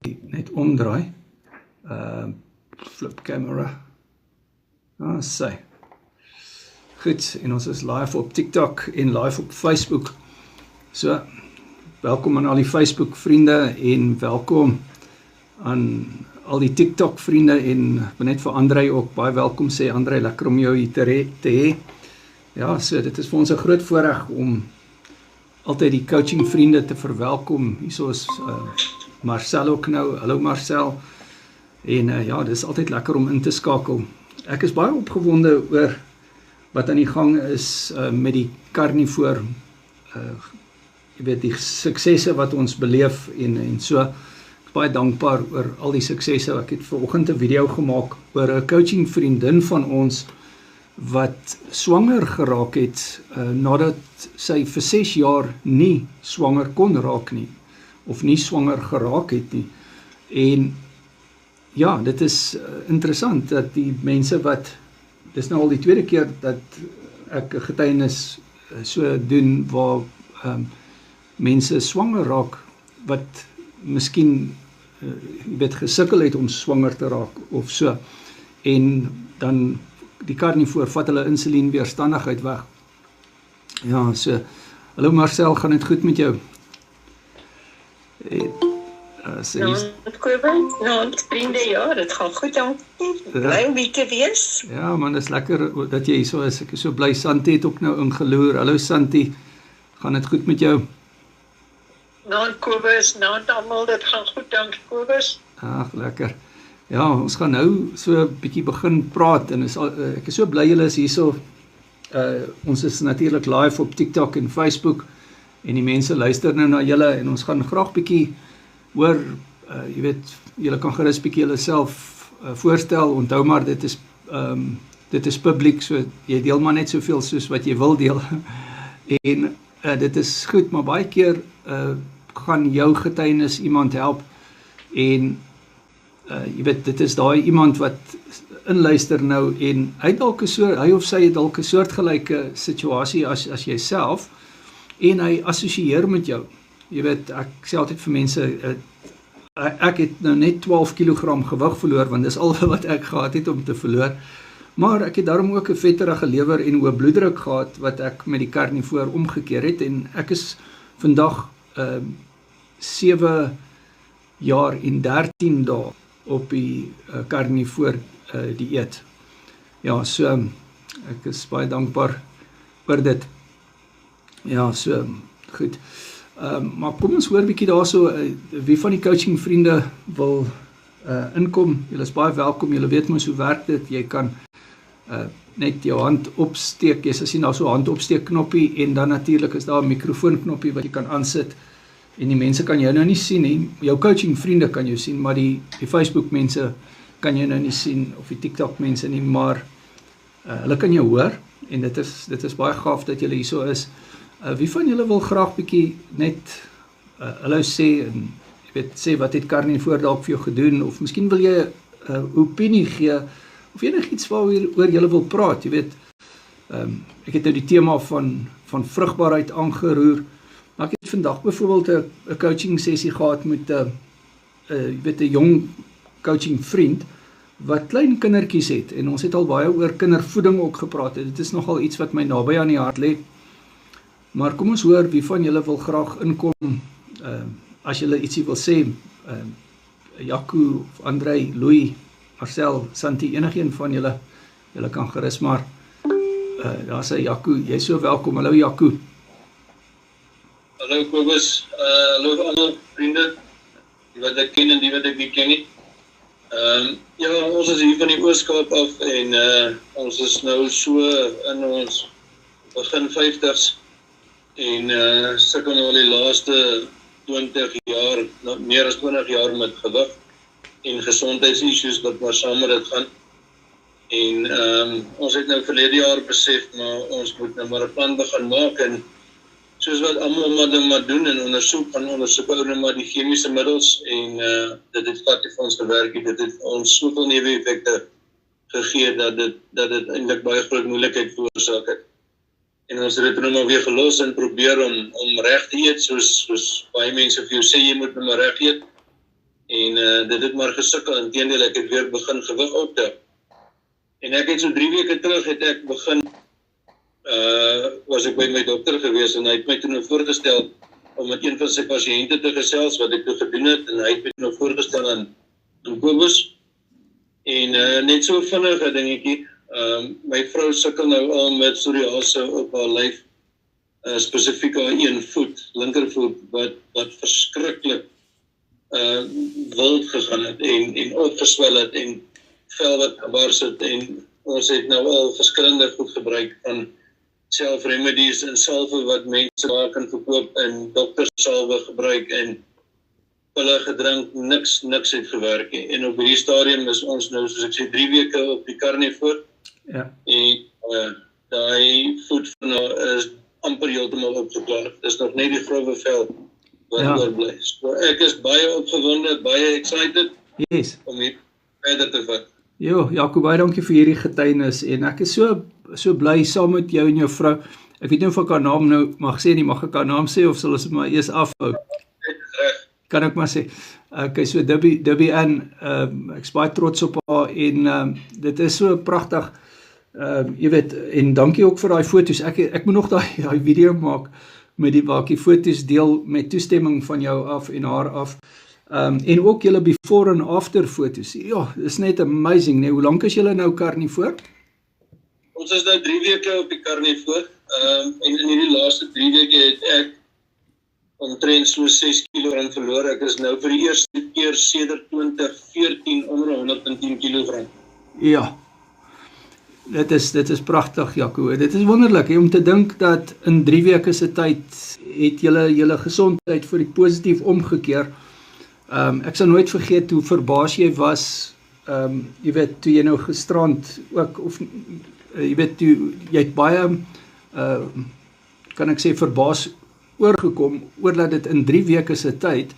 net omdraai. Flip camera. Sy. Goed, en ons is live op TikTok en live op Facebook. So, welkom aan al die Facebook vriende en welkom aan al die TikTok vriende en net vir Andrei ook baie welkom sê. Andrei, lekker om jou hier te hê. Ja, so dit is vir ons 'n groot voorreg om altyd die coaching vriende te verwelkom. Hierso is Marcel ook nou. Hallo Marcel. En ja, dit is altyd lekker om in te skakel. Ek is baie opgewonde oor wat aan die gang is met die Carnivore. Jy weet, die suksesse wat ons beleef en so. Ek is baie dankbaar oor al die suksesse. Ek het vanoggend 'n video gemaak oor 'n coaching vriendin van ons wat swanger geraak het nadat sy vir 6 jaar nie swanger kon raak nie, of nie swanger geraak het nie. En ja, dit is interessant dat die mense wat, dit is nou al die tweede keer dat ek 'n getuienis so doen waar mense swanger raak wat miskien gesukkel het om swanger te raak of so. En dan die Carnivore vat hulle insulienweerstandigheid weg. Ja, so, hallo Marcel, gaan dit goed met jou? Vriende, ja, dit gaan goed, dankie. Bly om hier te wees. Ja man, dit is lekker dat jy hier so is. Ek is so bly, Santi het ook nou ingeloer. Hallo Santi, gaan dit goed met jou? Kobus, almal, dit gaan goed, dankie Kobus. Ag, lekker. Ja, ons gaan nou so 'n bietjie begin praat en ek is so bly julle is hierso. Ons is natuurlik live op TikTok en Facebook en die mense luister nou na julle en ons gaan graag bietjie hoor, jy weet, julle kan gerus bietjie julle self voorstel. Onthou maar dit is publiek, so jy deel maar net soveel soos wat jy wil deel. En dit is goed, maar baie keer gaan jou getuienis iemand help en jy weet, dit is daai iemand wat inluister nou en hy of sy het dalk 'n soortgelyke situasie as jy self en hy assosieer met jou. Jy weet, ek sê altyd vir mense, ek het nou net 12 kg gewig verloor, want dis al wat ek gehad het om te verloor, maar ek het daarom ook 'n vetterige lewer en hoë bloeddruk gehad, wat ek met die Carnivore omgekeer het, en ek is vandag 7 jaar en 13 dae op die Carnivore dieet. Ja, so, ek is baie dankbaar oor dit. Ja, so, goed. Maar kom ons hoor bietjie daarso, wie van die coaching vriende wil inkom. Julle is baie welkom, julle weet mos hoe werk dit. Jy kan net jou hand opsteek, jy sal sien daar so 'n hand opsteek knoppie en dan natuurlik is daar 'n mikrofoon knoppie wat jy kan aansit. En die mense kan jou nou nie sien nie, jou coaching vriende kan jou sien, maar die Facebook mense kan jou nou nie sien, of die TikTok mense nie, maar hulle kan jou hoor, en dit is baie gaaf dat julle hierso is. Wie van julle wil graag bietjie net hallo sê, en jy weet, sê wat het Carnivore dalk vir jou gedoen, of miskien wil jy 'n opinie gee, of enigiets waaroor julle wil praat, jy weet, ek het nou die tema van vrugbaarheid aangeroer. Maar ek het vandag byvoorbeeld 'n coaching sessie gehad met 'n jong coaching vriend wat klein kindertjies het, en ons het al baie oor kindervoeding ook gepraat. Dit is nogal iets wat my naby aan die hart lê. Maar kom ons hoor, wie van julle wil graag inkom, as julle ietsie wil sê, Jaco, Andrei, Louis, Marcel, Santi, enigeen van julle kan gerus maar, daar sê Jaco, jy is so welkom. Hallo Jaco. Hallo Kobus, hallo alle vriende, die wat ek ken en die wat ek nie ken nie. Ja, ons is hier van die Oos-Kaap af en ons is nou so in ons begin 50's en sukkel nou die laaste 20 jaar, meer as 20 jaar met gewig en gesondheidsissues wat maar saam met dit gaan. En ons het nou verlede jaar besef, maar ons moet nou maar 'n plan begin maak en soos wat almal maar doen en ondersoek ou nou maar die chemiese middels en dit het glad nie vir ons gewerk nie. Dit het ons soveel neeweffekte gegee dat dit eintlik baie groot moeilikheid veroorsaak het. En ons het dit nou maar weer gelos en probeer om reg te eet, soos baie mense vir jou sê jy moet nou maar reg eet. En dit het maar gesukkel, inteendeel ek het weer begin gewig optel. En ek het so 3 weke terug het ek begin was ek by my dokter gewees en hy het my toe nou voorgestel om met een van sy pasiënte te gesels wat ek toe gedoen het en hy het my nou voorgestel aan Kobus. En net so vinnig 'n dingetjie, my vrou sukkel nou al met psoriase op haar lyf, spesifiek haar een voet, linkervoet, wat verskriklik wild gegaan het en opgeswel het en vel wat gebars het en ons het nou al verskillende goed gebruik van self-remedies en salwe wat mense daar kan verkoop en doktersalwe gebruik en pille gedrink, niks het gewerk nie. En op hierdie stadium is ons nou, soos ek sê, 3 weke op die karnivoor. Ja. En daai voet van haar is amper heeltemal opgeklaar. Dis nog net die grove vel wat oorbly. So ek is baie opgewonde, baie excited om hier verder te vat. Jo, Jaco, baie dankie vir hierdie getuienis en ek is so bly saam met jou en jou vrou. Ek weet nie of ek haar naam nou mag sê nie, mag ek haar naam sê of sal ons maar eers afhou? Kan ek maar sê. Okay, so Debbie Ann, ek is baie trots op haar en dit is so pragtig. Jy weet, en dankie ook vir daai foto's. Ek moet nog daai video maak met waar ek die foto's deel met toestemming van jou af en haar af. En ook julle before and after foto's. Ja, is net amazing, nee. Hoe lank is julle nou karnivoor? Ons is nou 3 weke op die karnivoor. En in hierdie laaste 3 weke het ek omtrent so 6 kg verloor. Ek is nou vir die eerste keer sedert 2014 onder 110 kg. Ja. Dit is pragtig, Jaco. Dit is wonderlik om te dink dat in 3 weke se tyd het julle gesondheid vir die positief omgekeer. Ek sal nooit vergeet hoe verbaas jy was, jy weet, toe jy nou gisterand ook, of jy weet, jy het baie, kan ek sê, verbaas oorgekom, oordat dit in 3 weke se tyd,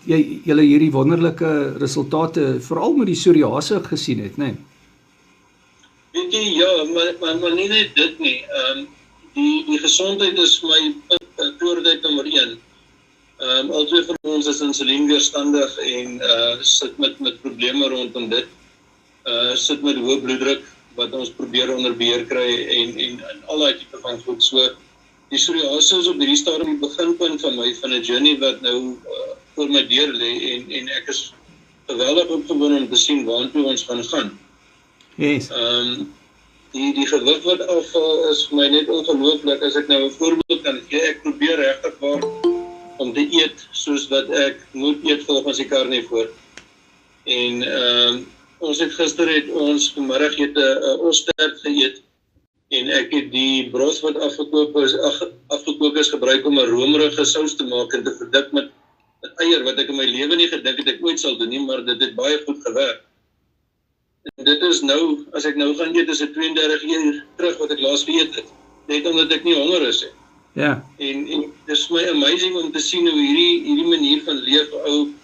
julle hierdie wonderlike resultate, veral met die psoriase gesien het, nee? Weet jy, ja, maar nie net dit nie. Die gesondheid is my prioriteit nommer 1. Al twee van ons is insulienweerstandig en sit met probleme rondom dit. Sit met hoë bloeddruk wat ons probeer onder beheer kry en al daai tipe van goed. So die psoriase is op hierdie stadium die beginpunt van 'n journey wat nou voor my deur lê en ek is geweldig opgewonde om te sien waartoe ons gaan. Yes. Die gewig wat afval is vir my net ongelooflik. As ek nou 'n voorbeeld kan gee, ek probeer regtig waar om te eet soos wat ek moet eet volgens die karnivoor. En ons het gister vanmiddag 'n ostert geëet en ek het die broth wat afgekook is gebruik om 'n romerige sous te maak en te verdik met eier wat ek in my lewe nie gedink het ek ooit sal doen nie, maar dit het baie goed gewerk. En dit is nou, as ek nou gaan eet, is dit 32 uur terug wat ek laas geëet het, net omdat ek nie honger is. Ja. En dit is my amazing om te sien hoe hierdie manier van leef ou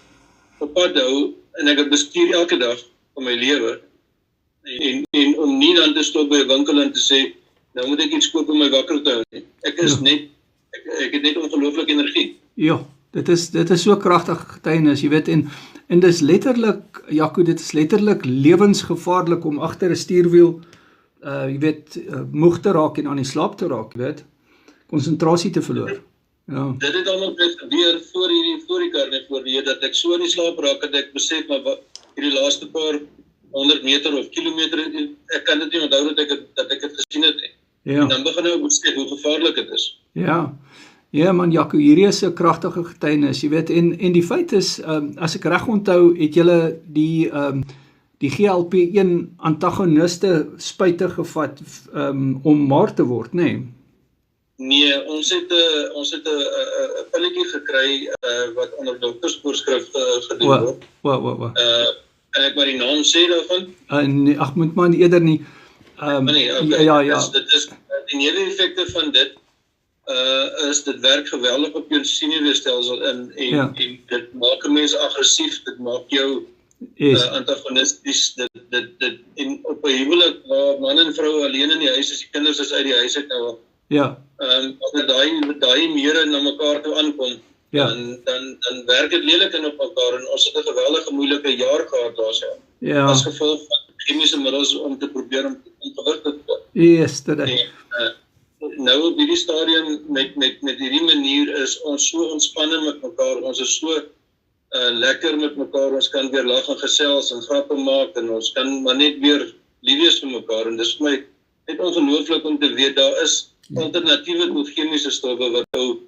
op pad hou, en ek het bestuur elke dag van my lewe, en om nie dan te stop by 'n winkel en te sê, nou moet ek iets koop om my wakker te hou nie. Ek het net ongelooflik energie. Ja, dit is so kragtig getuienis, jy weet, en dis letterlik, Jaco, dit is letterlik lewensgevaarlik om agter 'n stuurwiel, jy weet, moeg te raak en aan die slaap te raak, jy weet, konsentrasie te verloor. Ja. Dit het allemaal gebeur voor die karnivoor, dat ek so in die slaap raak, dat ek besef, maar hierdie laaste paar 100 meter of kilometer, ek kan dit nie onthou dat ek het gesien het. Ja. En dan begin ek besef hoe gevaarlik het is. Ja man, Jaco, hierdie is 'n kragtige getuienis, jy weet, en die feit is, as ek reg onthou, het julle die GLP-1 antagoniste spuite gevat om maar te word, nee? Nee, ons het 'n pilletjie gekry wat onder doktersvoorskrif gedoen word. Kan ek maar die naam sê daarvan? Nee, ag, moet man eerder nie. Nee, okay. Ja. Dit is die neveneffekte van dit is dit werk geweldig op jou senuweestelsel en dit maak 'n mens aggressief, dit maak jou antagonisties, dit en op 'n huwelik waar man en vrou alleen in die huis is, die kinders is uit die huis uit nou. Ja. As daai mere na mekaar toe aankom, Ja. Dan werk dit lelik in op mekaar en ons het 'n geweldige moeilike jaar gehad daarso. Ja. As gevolg van chemiese middels om te probeer om gewig te kry. Yes, dit is. Nou op hierdie stadium met hierdie manier is ons so ontspanne met mekaar, ons is so lekker met mekaar, ons kan weer lag en gesels en grappe maak en ons kan maar net weer lief wees vir mekaar en dis vir my net ongelooflik om te weet daar is alternatiewe tot chemiese stowwe wat ou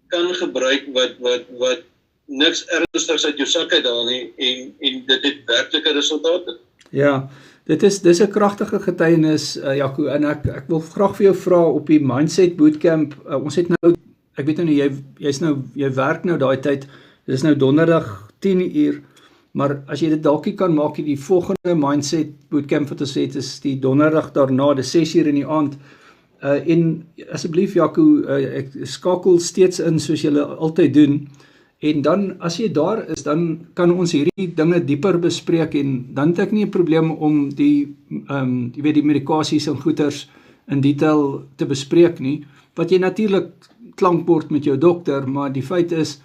kan gebruik wat niks ernstigs uit jou sak uithaal nie en dit het werklike resultate. Ja, dis 'n kragtige getuienis, Jaco, en ek wil graag vir jou vra op die Mindset Bootcamp. Ons het nou, ek weet nou jy werk nou daai tyd. Dis nou donderdag 10:00, maar as jy dit dalk kan maak, die volgende Mindset Bootcamp wat ons het is die donderdag daarna, dis 6:00 in die aand. En asseblief Jaco, ek skakel steeds in soos julle altyd doen. En dan as jy daar is, dan kan ons hierdie dinge dieper bespreek en dan het ek nie 'n probleem om die medikasies en goeters in detail te bespreek nie. Wat jy natuurlik klankbord met jou dokter, maar die feit is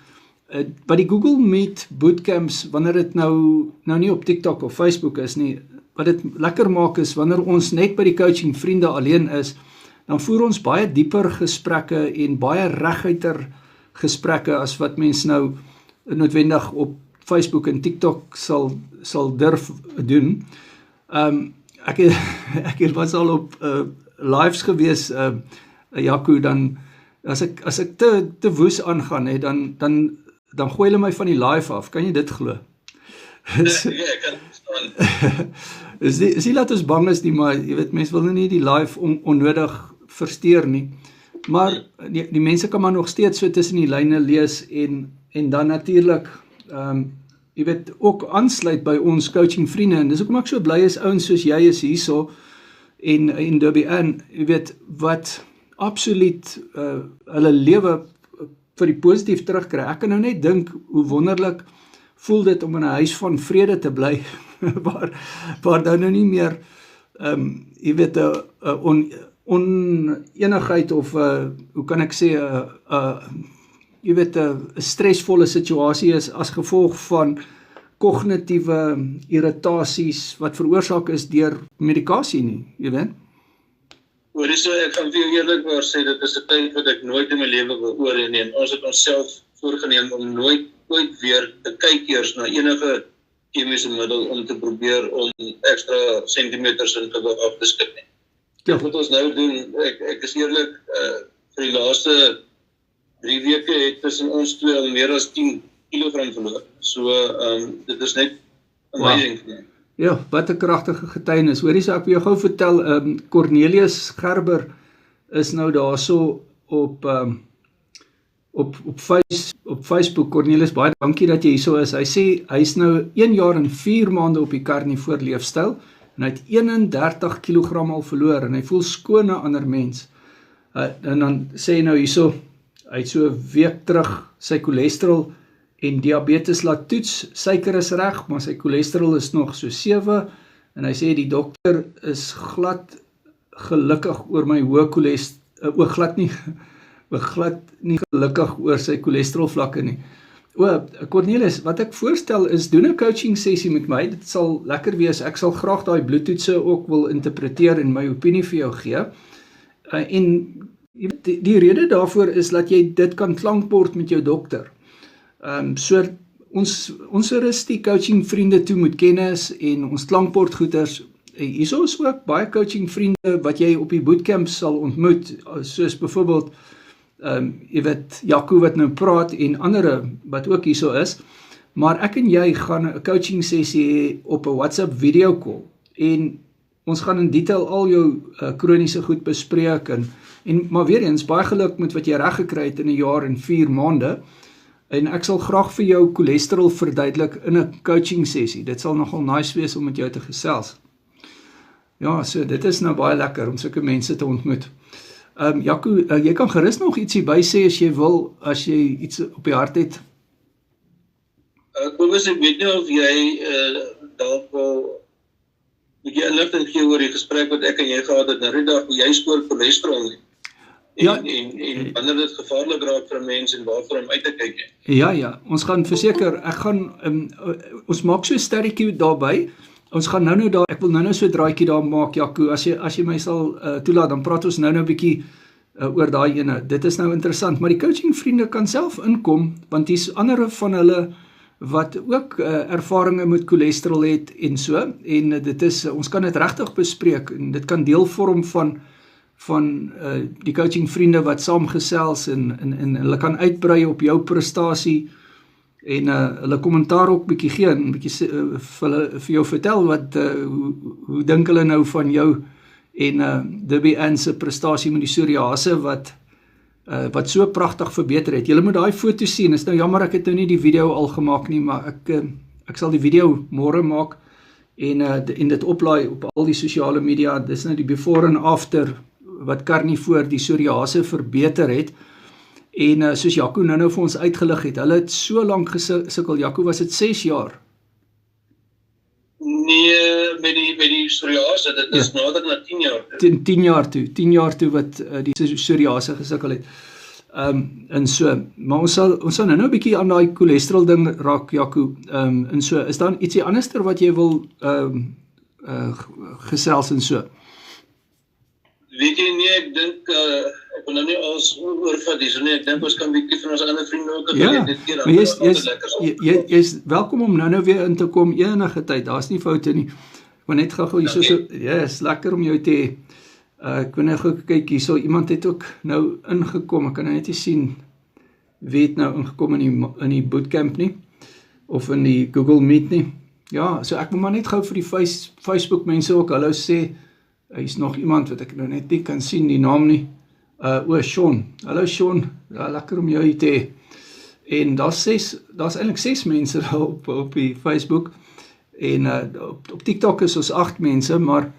by die Google Meet bootcamps, wanneer dit nou nie op TikTok of Facebook is nie, wat dit lekker maak is wanneer ons net by die coaching vriende alleen is, dan voer ons baie dieper gesprekke en baie reguiter gesprekke as wat mens nou noodwendig op Facebook en TikTok sal durf doen. Ek was al op lives gewees, Jaco, dan as ek te woes aangaan, dan gooi hulle my van die live af. Kan jy dit glo? Ja, ek kan verstaan. Is nie laat ons bang is nie, maar jy weet, mense wil nie die live onnodig versteur nie. Maar die mense kan maar nog steeds so tussen die lyne lees en dan natuurlik jy weet, ook aansluit by ons coaching vriende, en dis hoekom ek so bly is, ouens soos jy is hierso, en Derby Ann, jy weet, wat absoluut hulle lewe vir die positief terugkry. Ek kan nou net dink hoe wonderlik voel dit om in 'n huis van vrede te bly, waar nou nie meer, jy weet, onenigheid of, hoe kan ek sê, jy weet, 'n stresvolle situasie is as gevolg van kognitiewe irritasies wat veroorsaak is deur medikasie nie, jy weet? Hoorie, so ek gaan vir jou eerlikwaar sê, dit is 'n tyd wat ek nooit in my lewe wil oorneem. Ons het onsself voorgenem om nooit weer te kyk eers na enige chemiese middel om te probeer om ekstra sentimeters in gewig af te skep nie. Ja. Wat ons nou doen, ek is eerlik, vir die laaste 3 weke het tussen ons twee al meer as 10 kilogram verloor. So, dit is net amazing vir my. Ja, wat 'n kragtige getuienis. Hoorie, so ek wil jou gou vertel, Cornelius Gerber is nou daarso op Facebook. Cornelius, baie dankie dat jy hierso is. Hy sê, hy is nou 1 jaar en 4 maande op die carnivore leefstyl, en hy het 31 kilogram al verloor, en hy voel skoon na ander mens. En dan sê hy nou hierso, hy het so 'n week terug sy cholesterol en diabetes laat toets, suiker is reg, maar sy cholesterol is nog so 7, en hy sê die dokter is glad gelukkig oor my hoë cholesterol, glad nie gelukkig oor sy cholesterolvlakke nie. Cornelis, wat ek voorstel is, doen 'n coaching sessie met my, dit sal lekker wees, ek sal graag daai bloedtoetse ook wil interpreteer en my opinie vir jou gee, en die rede daarvoor is dat jy dit kan klankbord met jou dokter. So ons rus die coaching vriende toe met kennis en ons klankbord goeders. Hierso is ook baie coaching vriende wat jy op die bootcamp sal ontmoet, soos byvoorbeeld jy weet, Jaco wat nou praat en ander wat ook hierso is, maar ek en jy gaan 'n coaching sessie hê op 'n WhatsApp video call, en ons gaan in detail al jou kroniese goed bespreek, maar weer eens, baie geluk met wat jy reg gekry het in 1 jaar en 4 maande, en ek sal graag vir jou cholesterol verduidelik in 'n coaching sessie. Dit sal nogal nice wees om met jou te gesels. Ja, so dit is nou baie lekker om sulke mense te ontmoet. Jaco, jy kan gerus nog ietsie by sê as jy wil, as jy iets op die hart het. Kobus, ek weet nie of jy dalk wel 'n bietjie inligting gee oor die gesprek wat ek en jy gehad het nou die dag, jy spoor cholesterol nie. en wanneer dit gevaarlik raak vir 'n mens en waarvoor om uit te kyk. Ja, ons gaan verseker, ons maak so 'n sterretjie daarby. Ons gaan nou daar, ek wil nou so 'n draaitjie daar maak, Jaco, as jy my sal toelaat, dan praat ons nou 'n bietjie oor daai ene. Dit is nou interessant, maar die coaching vriende kan self inkom, want hier's ander van hulle wat ook ervarings met cholesterol het en so, en dit is, ons kan dit regtig bespreek, en dit kan deel vorm van die coaching vriende wat saamgesels en hulle kan uitbrei op jou prestasie en hulle kommentaar ook bietjie gee en bietjie vir jou vertel wat hoe dink hulle nou van jou en Debbie Ann se prestasie met die psoriase wat so pragtig verbeter het. Julle moet daai foto sien. Is nou jammer ek het nou nie die video al gemaak nie, maar ek sal die video môre maak en dit oplaai op al die sosiale media. Dis nou die before en after wat Carnivore die psoriase verbeter het. En soos Jaco nou vir ons uitgelig het, hulle het so lank gesukkel. Jaco, was dit 6 jaar? Nee, met die psoriase, dit is nader na 10 jaar. 10 jaar toe wat die psoriase gesukkel het. En so, maar ons sal nou 'n bietjie aan daai cholesterol ding raak, Jaco. En so, is daar ietsie anderster wat jy wil gesels en so? Weet jy nie, ek dink, ek wil nou nie alles oorvat hier, so nie, ek dink ons kan bietjie van ons ander vriende ook dit keer, maar jy's welkom om nou weer in te kom enige tyd, daar's nie foute nie. Ek wil net gou hierso is lekker om jou te hê. Ek wil net gou kyk hierso, iemand het ook nou ingekom, ek kan nou net nie sien wie het nou ingekom in die bootcamp nie, of in die Google Meet nie. Ja, so ek moet maar net gou vir die Facebook mense ook hallo sê. Hy is nog iemand wat ek nou net nie kan sien die naam nie. Sean. Hallo Sean, ja, lekker om jou hier te hê. En daar's eintlik 6 mense daar op die Facebook. En op TikTok is ons 8 mense, maar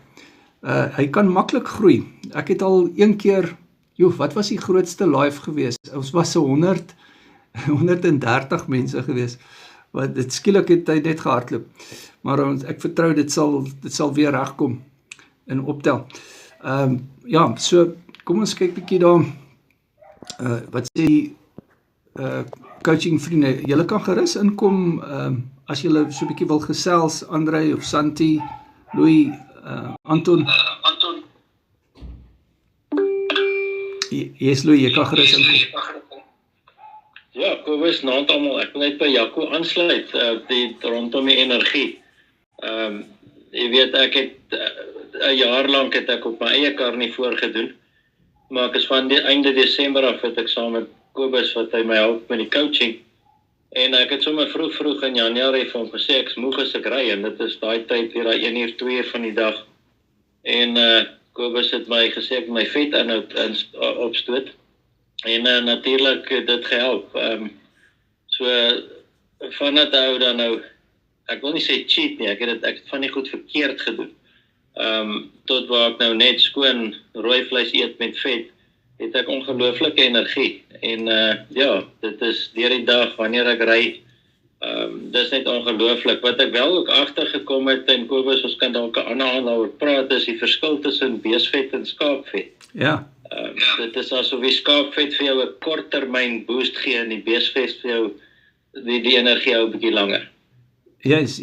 hy kan maklik groei. Ek het al een keer, wat was die grootste live gewees? Ons was so 130 mense gewees. Wat dit skielik het hy net gehardloop. Maar ek vertrou dit sal weer regkom. En optel. Ja, so kom ons kyk bietjie daar. Wat sê die coaching vriende? Julle kan gerus inkom as julle so bietjie wil gesels, Andrei of Santi, Louis, Anton. Yes, Louis, jy kan gerus inkom. Ja, Kobus, naand almal. Ek wil net by Jaco aansluit rondom die energie. Jy weet, ek het 'n jaar lank het ek op my eie Carnivore gedoen, maar ek is van die einde Desember af het ek saam met Kobus wat hy my help met die coaching, en ek het sommer vroeg in Januarie vir hom gesê ek's moeg as ek ry, en dit is daai tyd weer daai 1 uur, 2 uur van die dag, en Kobus het my gesê ek my vet inhoud opstoot, en natuurlik dit gehelp, so van dit hou dan nou, ek wil nie sê cheat nie, ek het van die goed verkeerd gedoen. Tot waar ek nou net skoon rooi vleis eet met vet, het ek ongelooflike energie. En ja, dit is deur die dag wanneer ek ry, dis net ongelooflik. Wat ek wel ook agtergekom het, en Kobus, ons kan dalk 'n ander aand daaroor praat, is die verskil tussen beesvet en skaapvet. Ja. Dit is asof die skaapvet vir jou 'n korttermyn boost gee, en die beesvet vir jou die energie hou 'n bietjie langer. Yes.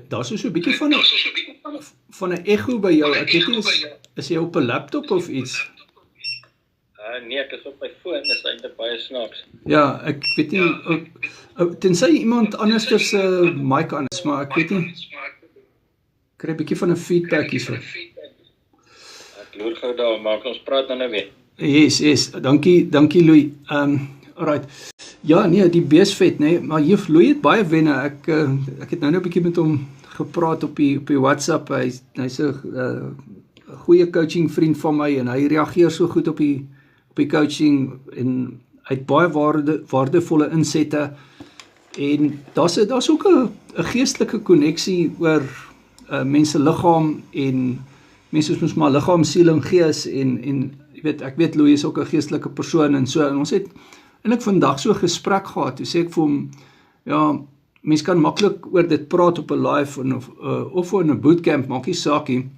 Daar so 'n bietjie van 'n echo by jou. Ek weet nie, is jy op 'n laptop of iets? Nee, ek is op my foon, dis eintlik baie snaaks. Ja, ek weet nie, tensy iemand anders se mic aan is, maar ek weet nie. Kry 'n bietjie van 'n feedback hierso. Ek loer gou daar, maak ons praat dan nou weer. Yes, dankie Louis. Alright. Ja, nee, die beesvet, nee, maar Juf Louis het baie wenne. Ek het nou 'n bietjie met hom gepraat op die WhatsApp. Hy's 'n goeie coaching vriend van my en hy reageer so goed op die coaching en hy het baie waardevolle insette en daar's ook 'n geestelike koneksie oor mense liggaam en mense soos maar liggaam, siel en gees en jy weet, ek weet Louis is ook 'n geestelike persoon en so en ons het eintlik vandag so 'n gesprek gehad. Toe sê ek vir hom, ja, mens kan maklik oor dit praat op 'n live of in 'n bootcamp, maak nie saak nie.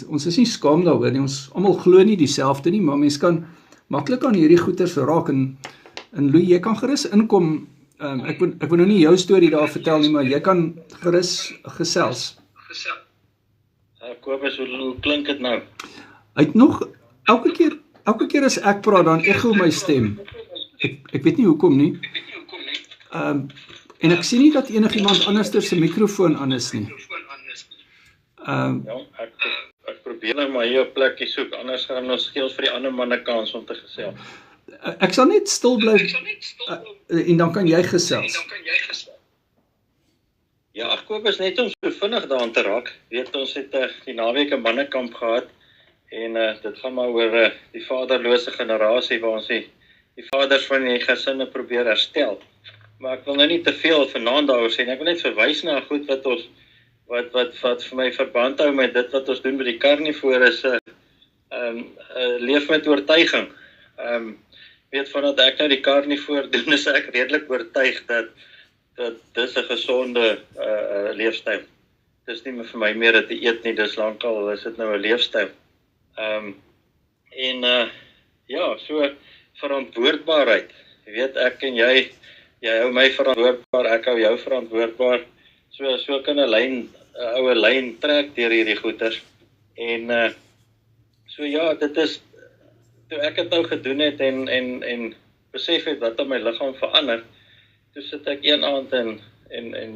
ons is nie skaam daaroor nie, ons almal glo nie dieselfde nie, maar mens kan maklik aan hierdie goeters raak, en Louis, jy kan gerus inkom, ek wil nou nie jou storie daar vertel nie, maar jy kan gerus gesels. Kobus, hoe klink dit nou? Hy het nog, elke keer as ek praat, dan echo my stem. Ek weet nie hoekom nie. En ek sien nie dat enigiemand anders se mikrofoon aan is nie. Ja, ek probeer nou maar hier 'n plekkie soek, anders gaan ons gee ons vir die ander manne kans om te gesels. Ek sal net stil bly, en dan kan jy gesels. Ja, Kobus, net om so vinnig daaraan te raak, weet ons het die naweek 'n mannekamp gehad, en dit gaan maar oor die vaderlose generasie, waar ons die vaders van die gesinne probeer herstel. Maar ek wil nou nie te veel vanaand daaroor sê, ek wil net verwys na goed wat vir my verband hou met dit wat ons doen by die Carnivore is leef met oortuiging. Weet vandat ek nou die Carnivore doen, is ek redelik oortuig dat dis 'n gesonde leefstyl. Dis nie vir my meer dit eet nie, dis lankal is dit nou 'n leefstyl. Ja, so verantwoordbaarheid. Jy weet, ek en jy hou my verantwoordbaar, ek hou jou verantwoordbaar. So kan 'n oue lyn trek deur hierdie goeters. En so ja, dit is toe ek dit nou gedoen het en besef het wat aan my liggaam verander. Toe sit ek een aand en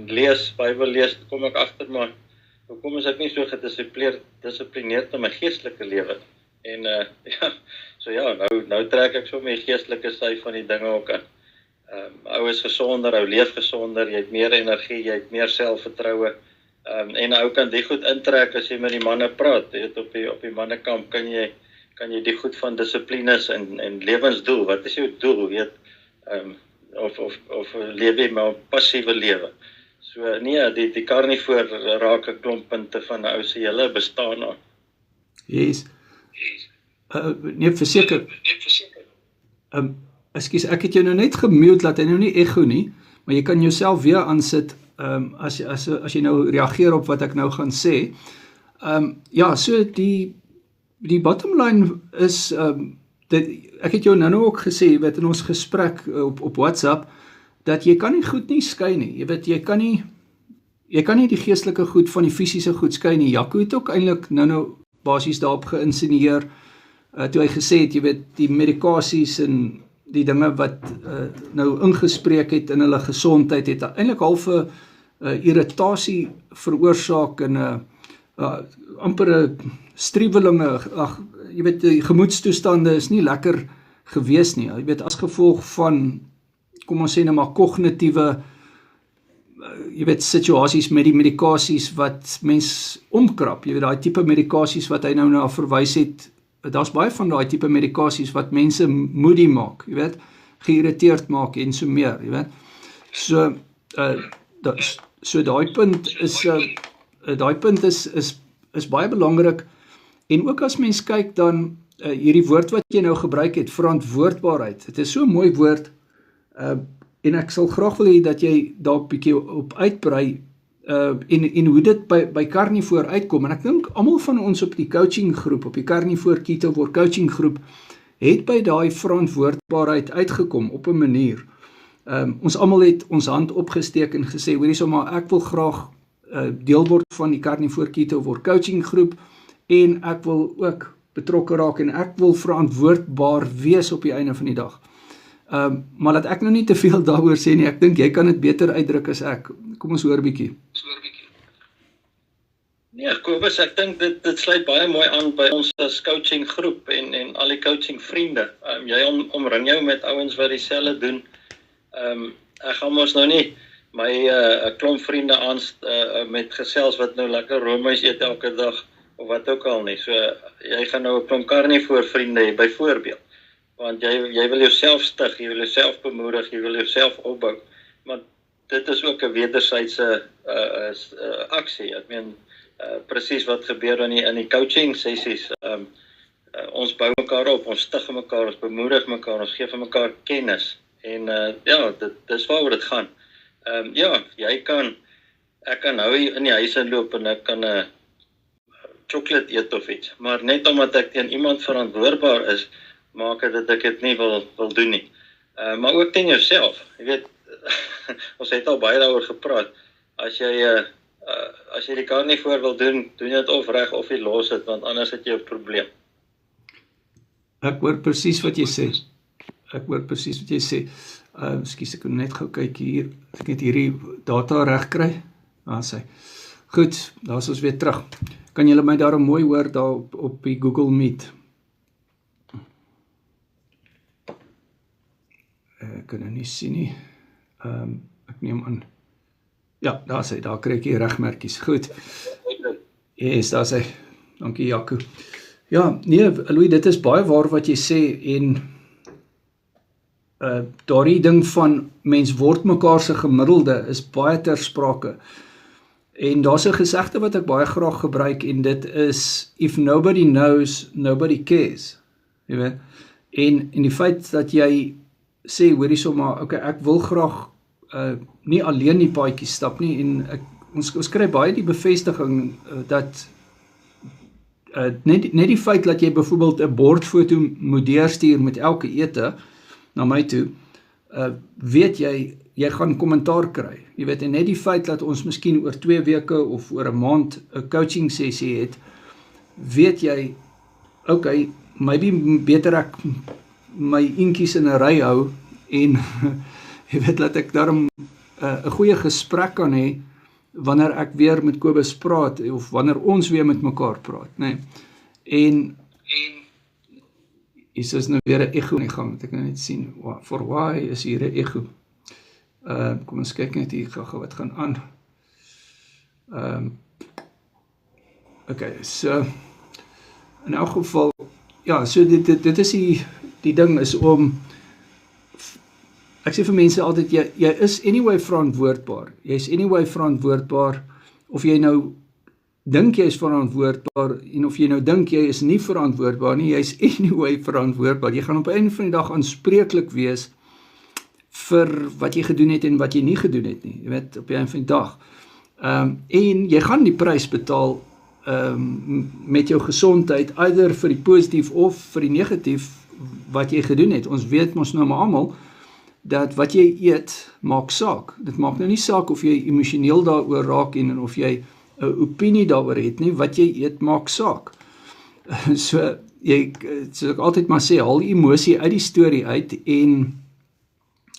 lees, Bybel lees, kom ek agter maar hoekom is ek nie so gedissiplineerd in my geestelike lewe? En nou trek ek so my geestelike sy van die dinge ook aan. Ou is gesonder, ou leef gesonder, jy het meer energie, jy het meer selfvertroue. En ou kan die goed intrek as jy met die manne praat. Jy weet, op die mannekamp kan jy die goed van dissiplines en lewensdoel. Wat is jou doel, weet? Of leef jy maar 'n passiewe lewe. So nee, die Carnivore raak 'n klomp punte van 'n ou se hele bestaan aan. Yes. Nee, verseker. Ekskuus, ek het jou nou net gemute, laat hy nou nie echo nie, maar jy kan jouself weer aansit, as jy nou reageer op wat ek nou gaan sê. Ja, so die bottom line is, ek het jou nou ook gesê, weet in ons gesprek op WhatsApp, dat jy kan nie goed nie skei nie. Jy weet, jy kan nie die geestelike goed van die fisiese goed skei nie. Jaco het ook eintlik nou basies daarop geïnsinueer, toe hy gesê het, jy weet, die medikasies en die dinge wat nou ingespreek het in hulle gesondheid, het eintlik half 'n irritasie veroorsaak en amper 'n striwelinge, jy weet, die gemoedstoestande is nie lekker gewees nie. Jy weet, as gevolg van, kom ons sê nou maar, kognitiewe, jy weet, situasies met die medikasies wat mens omkrap. Jy weet, daai tipe medikasies wat hy nou na verwys het, daar's baie van daai tipe medikasies wat mense moody maak, jy weet, geïrriteerd maak en so meer, jy weet. So daai punt is baie belangrik, en ook as mens kyk dan, hierdie woord wat jy nou gebruik het, verantwoordbaarheid, dit is so 'n mooi woord, en ek sal graag wil hê dat jy daar 'n bietjie op uitbrei, en hoe dit by Carnivore uitkom, en ek dink almal van ons op die coaching groep, op die Carnivore Keto coaching groep, het by daai verantwoordbaarheid uitgekom op 'n manier. Ons almal het ons hand opgesteek en gesê, hoorie sommer, ek wil graag deel word van die Carnivore Keto coaching groep, en ek wil ook betrokke raak, en ek wil verantwoordbaar wees op die einde van die dag. Maar laat ek nou nie te veel daaroor sê nie, ek dink jy kan dit beter uitdruk as ek. Kom ons hoor bietjie. Nee, Kobus, ek dink dit sluit baie mooi aan by ons as coaching groep en al die coaching vriende. Jy omring jou met ouens wat dieselfde doen. Ek gaan mos nou nie my 'n klomp vriende met gesels wat nou lekker roomys eet elke dag of wat ook al nie. So jy gaan nou 'n klomp Carnivore vriende hê byvoorbeeld. Want jy wil jouself stig, jy wil jouself bemoedig, jy wil jouself opbou. Maar dit is ook 'n wederwysige aksie. Ek meen presies wat gebeur in die coaching sessies. Ons bou mekaar op, ons stig mekaar, ons bemoedig mekaar, ons gee vir mekaar kennis. En dis waaroor dit gaan. Ek kan nou in die huis inloop en ek kan 'n chocolate eet of iets, maar net omdat ek teen iemand verantwoordbaar is, maak dit dat ek dit nie wil doen nie. Maar ook teen jouself, jy weet, ons het al baie daaroor gepraat, as jy die kar nie voor wil doen dit of reg of jy los dit, want anders het jy 'n probleem. Ek hoor presies wat jy sê. Ekskuus, ek moet net gou kyk hier, ek net hierdie data reg kry. Sê. Goed, daar is ons weer terug. Kan julle my daarom mooi hoor daar op die Google Meet? Ek kan nou nie sien nie. Ek neem aan. Ja, daar kry ek die regmerkies. Goed. Yes, daar sê. Dankie Jaco. Ja, nee, Louis, dit is baie waar wat jy sê en daardie ding van mens word mekaar se gemiddelde is baie ter sprake. En daar's 'n gesegde wat ek baie graag gebruik en dit is if nobody knows, nobody cares. Jy weet. En die feit dat jy sê hoorie sommer, okay, ek wil graag nie alleen die paadjie stap nie en ons kry baie die bevestiging dat net die feit dat jy byvoorbeeld 'n bordfoto moet deurstuur met elke ete na my toe, weet jy gaan kommentaar kry. Jy weet, en net die feit dat ons miskien oor 2 weke of oor 'n maand 'n coaching sessie het, weet jy, okay, maybe beter ek my inkies in 'n ry hou en jy weet, laat ek daarom 'n goeie gesprek kan hê wanneer ek weer met Kobus praat of wanneer ons weer met mekaar praat, nee. En hier is nou weer 'n echo in die gang, wat ek nou net sien. For why is hier 'n echo? Kom ons kyk net hier gou wat gaan aan. Okay, so in elk geval, ja, so dit is die ding is om, ek sê vir mense altyd, jy is anyway verantwoordbaar. Jy is anyway verantwoordbaar, of jy nou dink jy is verantwoordbaar, en of jy nou dink jy is nie verantwoordbaar nie, jy is anyway verantwoordbaar. Jy gaan op 'n einde van die dag aanspreeklik wees vir wat jy gedoen het en wat jy nie gedoen het nie. Jy weet, op 'n einde van die dag. En jy gaan die prys betaal met jou gesondheid, either vir die positief of vir die negatief wat jy gedoen het. Ons weet mos nou maar almal dat wat jy eet maak saak. Dit maak nou nie saak of jy emosioneel daaroor raak en of jy 'n opinie daaroor het nie, wat jy eet maak saak. So ek altyd maar sê, haal die emosie uit die storie uit en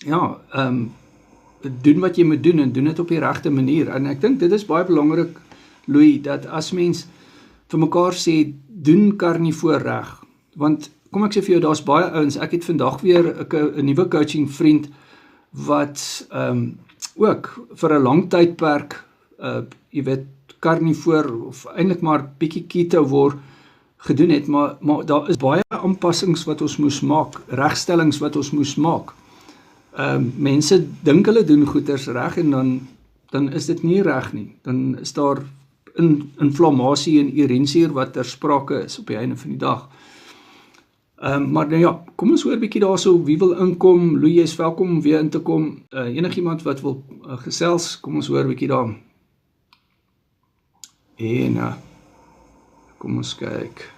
ja, doen wat jy moet doen en doen dit op die regte manier. En ek dink dit is baie belangrik, Louis, dat as mens vir mekaar sê, doen karnivoor reg. Want kom ek sê vir jou, daar's baie ouens, ek het vandag weer 'n nuwe coaching vriend wat ook vir 'n lang tydperk jy weet, karnivoor of eintlik maar bietjie keto gedoen het, maar daar is baie aanpassings wat ons moes maak, regstellings wat ons moes maak. Mense dink hulle doen goeders reg en dan is dit nie reg nie. Dan is daar inflammasie en urinsuur wat ter sprake is op die einde van die dag. Maar nou ja, kom ons hoor bietjie daarso, wie wil inkom? Louis, jy is welkom om weer in te kom. Enigiemand wat wil gesels, kom ons hoor bietjie daar. En kom ons kyk.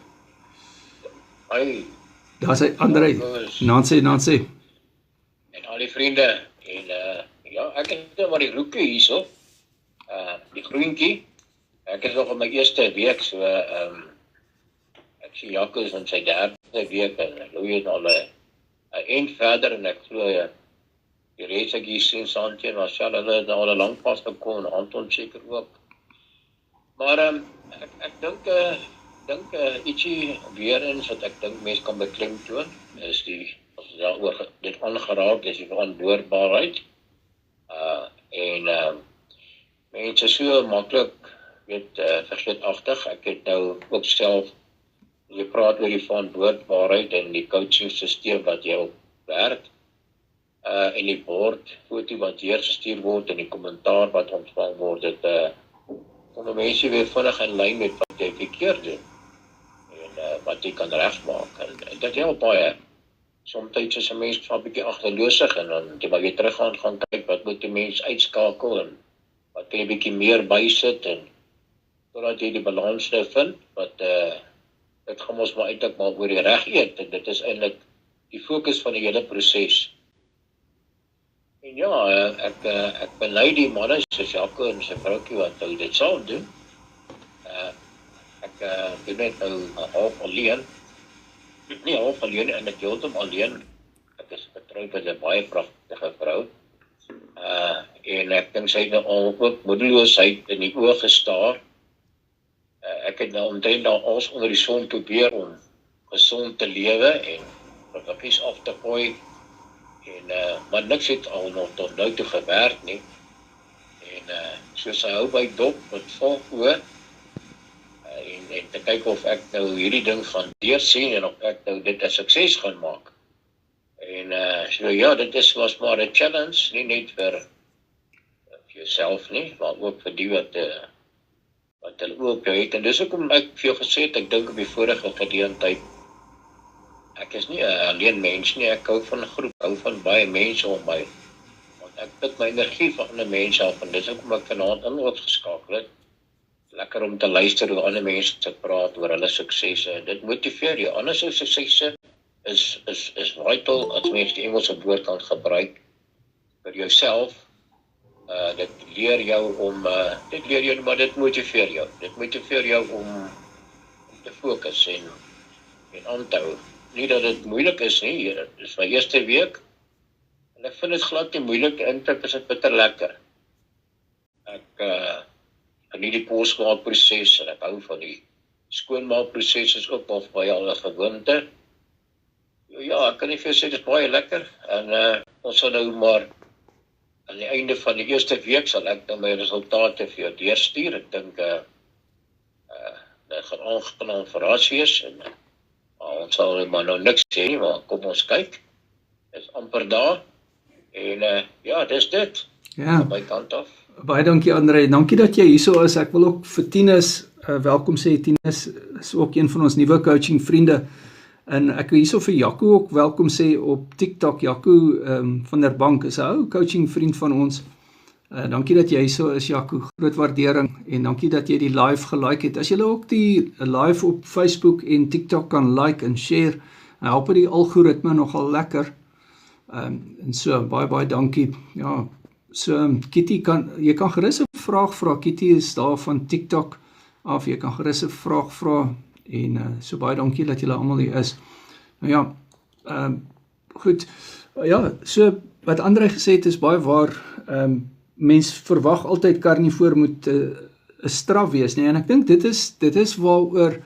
Hoi. Daar is hy, André. Nancy. En al die vriende. En ja, ek het nou maar die roekie hierso. Die groentjie. Ek is nog in my eerste week, so ek sien Jaco is in sy 3de week en Louis is al 'n eind verder en ek glo die res ek hier sien Santjie en Marcel, hulle het al 'n lang pas gekom en Anton seker ook. Maar ek dink ietsie weer eens wat ek dink mense kan beklemtoon is as daaroor dit aangeraak is die verantwoordbaarheid. En mense so maklik vergeetachtig. Ek het nou ook self jy praat oor die verantwoordbaarheid en die coaching stelsel wat jy op werk. En die bordfoto wat deurgestuur word en die kommentaar wat ontvang word, dit kom mense weer vinnig in lyn met wat jy verkeerd doen en wat jy kan regmaak. En dit help baie. Soms is 'n mens van 'n bietjie agterloosig en dan jy maar weer terug gaan kyk wat moet die mens uitskakel en wat kan jy bietjie meer bysit en totdat jy die balans nou vind, wat dit gaan ons maar eintlik maar oor die reg eet, en dit is eintlik die fokus van die hele proses. En ja, ek bely die manne soos Jaco en sy vroukie wat nou dit saam doen. Ek doen net nou half alleen, nie half alleen, en ek heeltemal alleen. Ek is getroud met 'n baie pragtige vrou. En ek dink sy het nou al ook moedeloosheid in die oë gestaar. Ek het nou omtrent daar alles onder die son probeer om gesond te lewe en produkkies af te gooi. En maar niks het al nog tot nou toe gewerk nie. En so sy hou by dop met vol oë. En te kyk of ek nou hierdie ding gaan deursien en of ek nou dit 'n sukses gaan maak. En so ja, dit was maar 'n challenge, nie net vir jouself nie, maar ook vir die wat hulle ook het. En dis hoekom ek vir jou gesê het, ek dink op die vorige geleentheid, ek is nie 'n alleen mens nie, ek hou van 'n groep, hou van baie mense om my. Want ek put my energie van ander mense af, en dis hoekom ek vanaand ingeskakel het. Lekker om te luister hoe ander mense te praat oor hulle suksesse. Dit motiveer jou. Ander se suksesse is vital, as mens die Engelse woord kan gebruik, vir jouself. Dit leer jou om, maar dit motiveer jou. Dit motiveer jou om te fokus en aan te hou. Nie dat dit moeilik is nie, dit is my eerste week, en ek vind dit glad nie moeilik, eintlik is dit bitter lekker. Ek geniet die posmaakproses, en ek hou van die skoonmaakproses, is ook nog baie al 'n gewoonte. Ja, ek kan nie vir jou sê, dit is baie lekker, en ons sal nou maar, aan die einde van die eerste week, sal ek nou my resultate vir jou deurstuur. Ek dink, dit gaan aangenaam verras wees, en ons sal maar nou niks sê nie, maar kom ons kyk, dit is amper daar, en ja, dis dit, van my kant af. Baie dankie André, dankie dat jy hierso is. Ek wil ook vir Tinus welkom sê. Tinus is ook een van ons nuwe coaching vriende, en ek wil hierso vir Jaco ook welkom sê op TikTok. Jaco van der Bank is 'n ou coaching vriend van ons. Dankie dat jy hierso is, Jaco, groot waardering, en dankie dat jy die live gelike het. As jy ook die live op Facebook en TikTok kan like en share, help die algoritme nogal lekker, en so, baie dankie. Ja, so Kitty, jy kan gerus 'n vraag vra. Kitty is daar van TikTok af, jy kan gerus 'n vraag vra, en so baie dankie dat julle almal hier is. Nou ja, goed, ja, so wat André gesê het is baie waar. Mens verwag altyd karnivoor moet 'n straf wees, nee, en ek dink dit is waaroor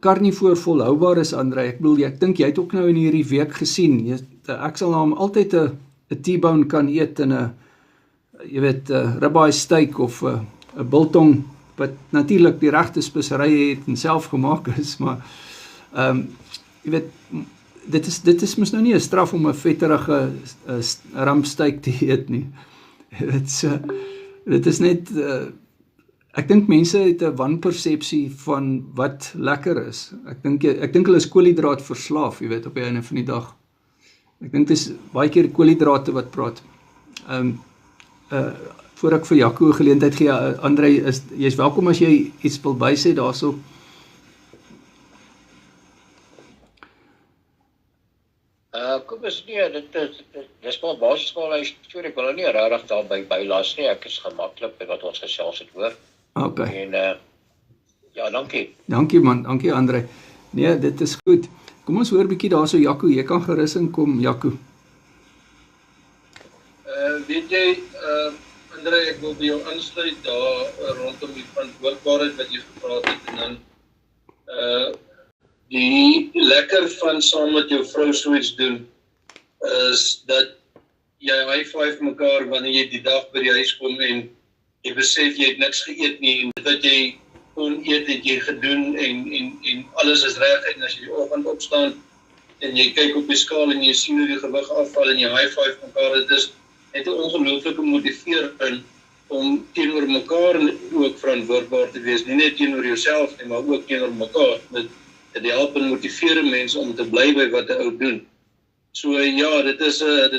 karnivoor volhoubaar is, André. Ek bedoel, ek dink jy het ook nou in hierdie week gesien, ek sal hom altyd 'n T-bone kan eet, en 'n ribeye steak of 'n biltong, wat natuurlik die regte speserye het en self gemaak is, maar dit is mos nou nie 'n straf om 'n vetterige rampsteak te eet nie. Dit is net, ek dink mense het 'n wanpersepsie van wat lekker is. Ek dink hulle is koolhidraat verslaaf, op die einde van die dag. Ek dink dit is baie keer koolhidrate wat praat. Voor ek vir Jaco 'n geleentheid gee, André, jy's welkom as jy iets wil bysê daarso. Kobus, nee, dis maar basisskool, ek wil nie regtig daarby bylas nie, ek is gemaklik by wat ons gesels het hoor. Okay. En ja, dankie. Dankie man, dankie André. Nee, dit is goed. Kom ons hoor 'n bietjie daarso, Jaco, jy kan gerus inkom, Jaco. Weet jy, André, ek wil by jou aansluit daar rondom die verantwoordbaarheid wat jy gepraat het, en dan die lekker van saam met jou vrou so iets doen, is dat jy high five mekaar wanneer jy die dag by die huis kom en jy besef jy het niks geëet nie, en wat jy kon eet het jy gedoen, en alles is reg, en as jy die oggend opstaan en jy kyk op die skaal en jy sien hoe die gewig afval en jy high five mekaar, dit is net 'n ongelooflike motivering om teenoor mekaar ook verantwoordbaar te wees, nie net teenoor jouself nie, maar ook teenoor mekaar. Dit help en motiveer mense om te bly by wat 'n ou doen. So ja, dit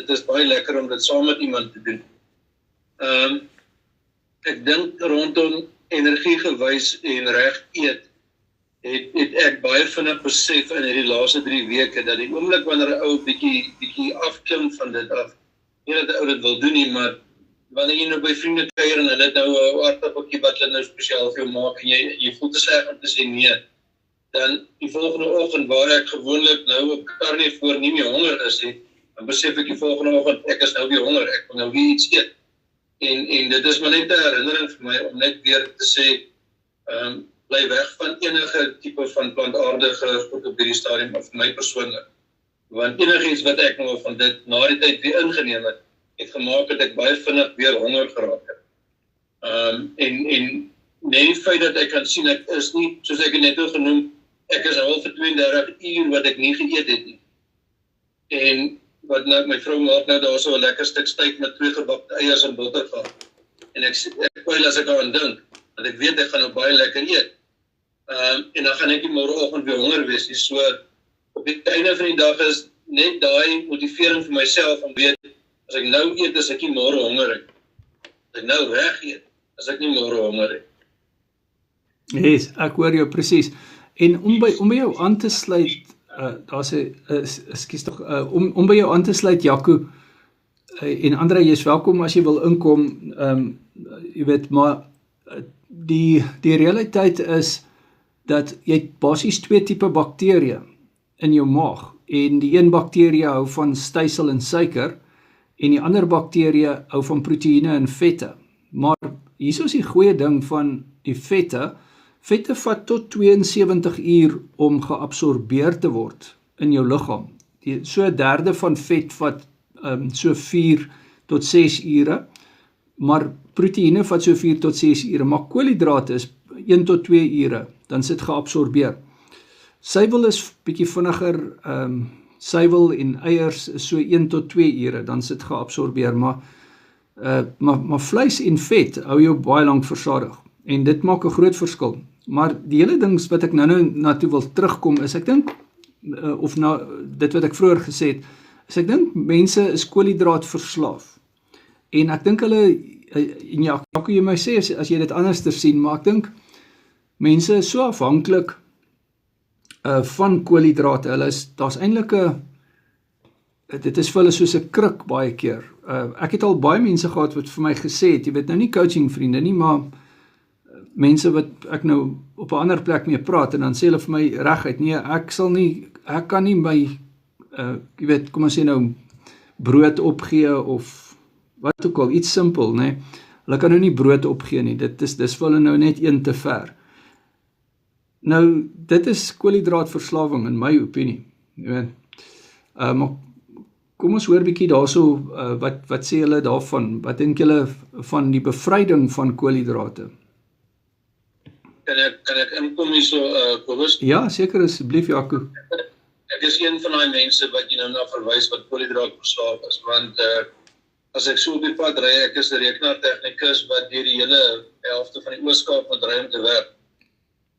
is baie lekker om dit saam met iemand te doen. Ek dink rondom energiegewys en reg eet, het ek baie vinnig besef in hierdie laaste 3 weke, dat die oomblik wanneer 'n ou bietjie afklim van dit af, nie dat 'n ou dit wil doen nie, maar wanneer jy nou by vriende kuier en hulle het nou 'n aardappeltjie wat hulle nou spesiaal vir jou maak, en jy voel te sleg om te sê nee, dan die volgende oggend, waar ek gewoonlik nou op karne voor nie meer honger is nie, dan besef ek die volgende oggend, ek is nou weer honger, ek wil nou weer iets eet. En dit is maar net 'n herinnering vir my, om net weer te sê, bly weg van enige tipe van plantaardige goed op hierdie stadium, of vir my persoonlik. Want enigiets wat ek nou van dit na die tyd weer ingeneem het gemaak dat ek baie vinnig weer honger geraak het. En net die feit dat ek kan sien, ek is nie, soos ek het net al genoem, ek is al vir 32 uur wat ek nie geëet het nie. En wat nou, my vrou maak nou daar so 'n lekker stuk steak met 2 gebakte eiers en botter van. En ek kwyl as ek daaraan dink, want ek weet ek gaan nou baie lekker eet. En dan gaan ek die môreoggend weer honger wees. So op die einde van die dag is net daai motivering vir myself om weet, as ek nou eet, is ek nie môre honger het. As ek nou reg eet, as ek nie môre honger het. Yes, ek hoor jou presies. En om by jou aan te sluit, om by jou aan te sluit, Jaco, en André, jy is welkom as jy wil inkom, jy weet, maar die realiteit is dat jy het basies 2 tipe bakterieë in jou maag, en die een bakterie hou van stysel en suiker, en die ander bakterie hou van proteïene en vette. Maar hier is die goeie ding van die vette vat tot 72 uur om geabsorbeer te word in jou liggaam. So 1/3 van vet vat so 4 tot 6 ure, maar proteïene vat so 4 tot 6 ure, maar koolhidrate is 1 tot 2 ure, dan sit geabsorbeer. Suiwel is bietjie vinniger, suiwel en eiers is so 1 tot 2 ure, dan sit geabsorbeer, maar vleis en vet hou jou baie lank versadig, en dit maak 'n groot verskil. Maar die hele ding wat ek nou na toe wil terugkom is, ek dink, of na dit wat ek vroeër gesê het, is ek dink mense is koolhidraat verslaaf. En ek dink hulle, en ja, kan jy my sê as jy dit anders te sien, maar ek dink mense is so afhanklik van koolhidrate. Daar's eintlik dit is vir hulle soos 'n kruk baie keer. Ek het al baie mense gehad wat vir my gesê het, jy weet nou nie coaching vriende nie, maar mense wat ek nou op 'n ander plek mee praat, en dan sê hulle vir my reguit, nee, ek kan nie my, jy weet, kom ons sê nou, brood opgee, of wat ook al, iets simpel, nee. Hulle kan nou nie brood opgee nie, dis vir hulle nou net een te ver. Nou, dit is koolhidraatverslawing in my opinie, jy weet. Maar kom ons hoor bietjie daarso, wat sê julle daarvan, wat dink julle van die bevryding van koolhidrate? Kan ek inkom hier so, Kobus? Ja, seker asseblief, Jaco. Ek is een van die mense wat jy nou na verwys wat koolhidraat verslaaf is, want as ek so op die pad ry, ek is 'n rekenaartegnikus wat deur die hele helfte van die Oos-Kaap moet ry om te werk.